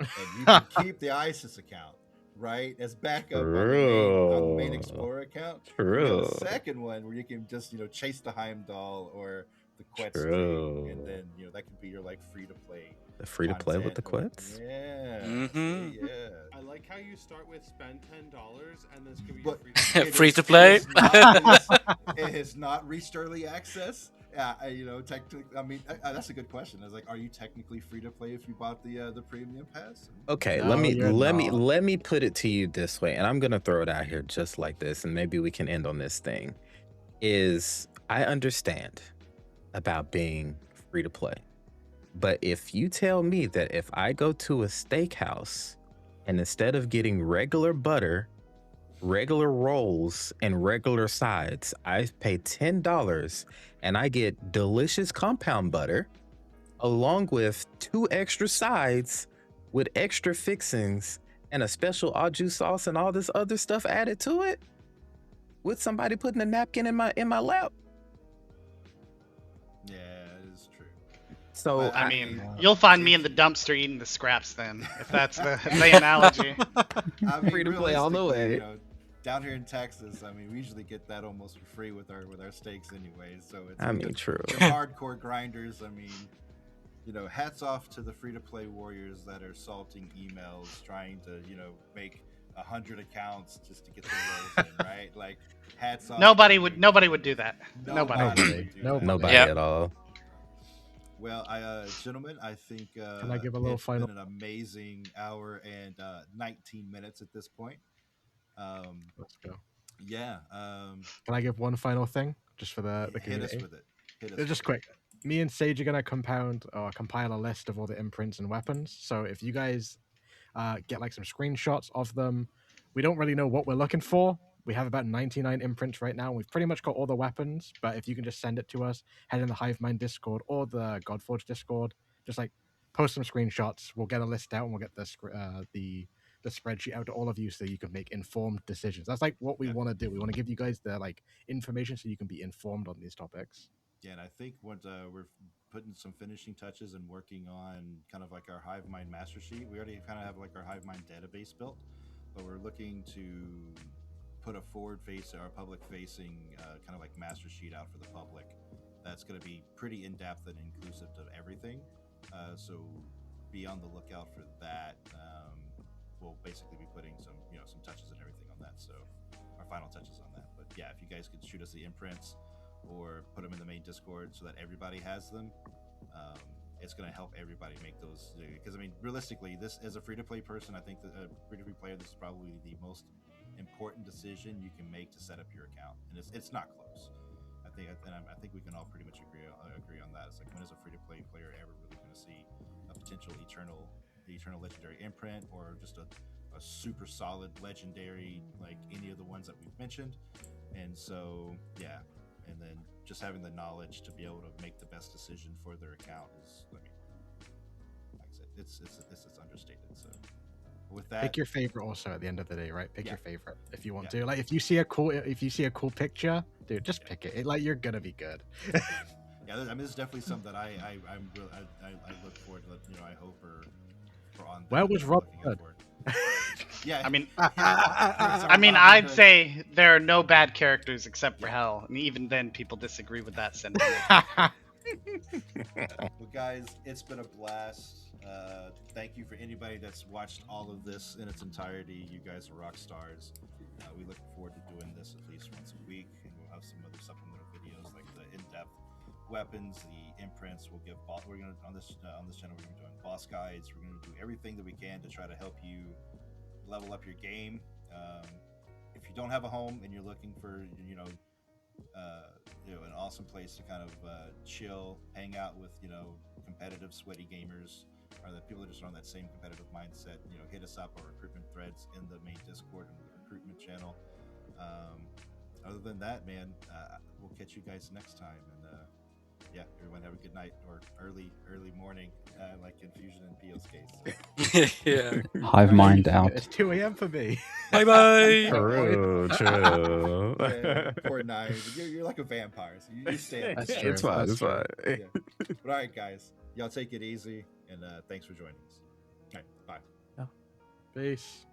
and you can keep the ISIS account, right, as backup on the main Explorer account. You have a second one where you can just chase the Heimdall or the Quetz tree, and then that could be your like free to play. The free to play with the quits? Yeah. Mm-hmm. Yeah. I like how you start with spend $10 and this could be But Free to play. It has not reached early access. Technically, I mean, that's a good question. I was like, are you technically free to play if you bought the premium pass? Okay, No, let me put it to you this way, and I'm gonna throw it out here just like this, and maybe we can end on this thing. Is I understand about being free to play, but if you tell me that if I go to a steakhouse and instead of getting regular butter, regular rolls, and regular sides, I pay $10 and I get delicious compound butter along with 2 extra sides with extra fixings and a special au jus sauce and all this other stuff added to it, with somebody putting a napkin in my lap. Yeah, it is true. So But, I mean, you'll find me in the dumpster eating the scraps then, if that's the analogy. I mean, Free to play all the realistically, way. Down here in Texas, I mean, we usually get that almost for free with our steaks anyway. So it's I mean, true. for hardcore grinders. I mean, hats off to the free to play warriors that are salting emails, trying to make 100 accounts just to get their roles in, right? Like, hats off. Nobody would do that. Nobody. would do that. Nobody Yep. at all. Well, gentlemen, I think Can I give a little it's final? been an amazing hour and 19 minutes at this point. Let's go. Yeah. Can I give one final thing just for the Hit community? us with it. Just quick. me and Sage are gonna compile a list of all the imprints and weapons. So if you guys get like some screenshots of them, we don't really know what we're looking for. We have about 99 imprints right now. We've pretty much got all the weapons, but if you can just send it to us, head in the Hivemind Discord or the Godforge Discord, just like post some screenshots. We'll get a list out and we'll get the spreadsheet out to all of you so you can make informed decisions. That's like what we want to do. We want to give you guys the like information so you can be informed on these topics. Yeah, and I think what we're putting some finishing touches and working on kind of like our Hivemind master sheet. We already kind of have like our Hivemind database built, but we're looking to put a public facing kind of like master sheet out for the public. That's going to be pretty in depth and inclusive of everything. So be on the lookout for that. We'll basically be putting some touches and everything on that. So our final touches on that. But yeah, if you guys could shoot us the imprints or put them in the main Discord so that everybody has them, it's going to help everybody make those. Because I mean, realistically, this as a free-to-play person, I think that a free-to-play player, this is probably the most important decision you can make to set up your account, and it's not close. I think we can all pretty much agree on that. It's like, when is a free-to-play player ever really going to see a potential eternal legendary imprint, or just a super solid legendary like any of the ones that we've mentioned? And so yeah, and then just having the knowledge to be able to make the best decision for their account is, I mean, like I said, it's understated. So with that, pick your favorite also at the end of the day, right? Pick your favorite if you want to. Like if you see a cool picture, dude, just pick it. Like, you're gonna be good. Yeah, I mean, this is definitely something that I look forward to. I hope for on. Where was Rob? Yeah, I mean, I'd say there are no bad characters except for Hell, and even then, people disagree with that sentiment. Well, guys, it's been a blast. Thank you for anybody that's watched all of this in its entirety. You guys are rock stars. We look forward to doing this at least once a week, and we'll have some other supplemental videos like the in-depth weapons, the imprints. We're gonna on this channel. We're gonna be doing boss guides. We're gonna do everything that we can to try to help you level up your game. If you don't have a home and you're looking for an awesome place to kind of chill, hang out with competitive, sweaty gamers, or the people that just are on that same competitive mindset, hit us up. Our recruitment threads in the main Discord and the recruitment channel. Other than that, man, we'll catch you guys next time. And yeah, everyone have a good night or early morning, like in Fusion and Pio's case. Yeah. Hivemind out. It's 2 a.m. for me. Bye bye. True. Yeah, poor Knives. You're like a vampire, so you stay. That's true. It's fine. It's fine. Yeah. But all right, guys, y'all take it easy, and thanks for joining us. All right, bye. Peace.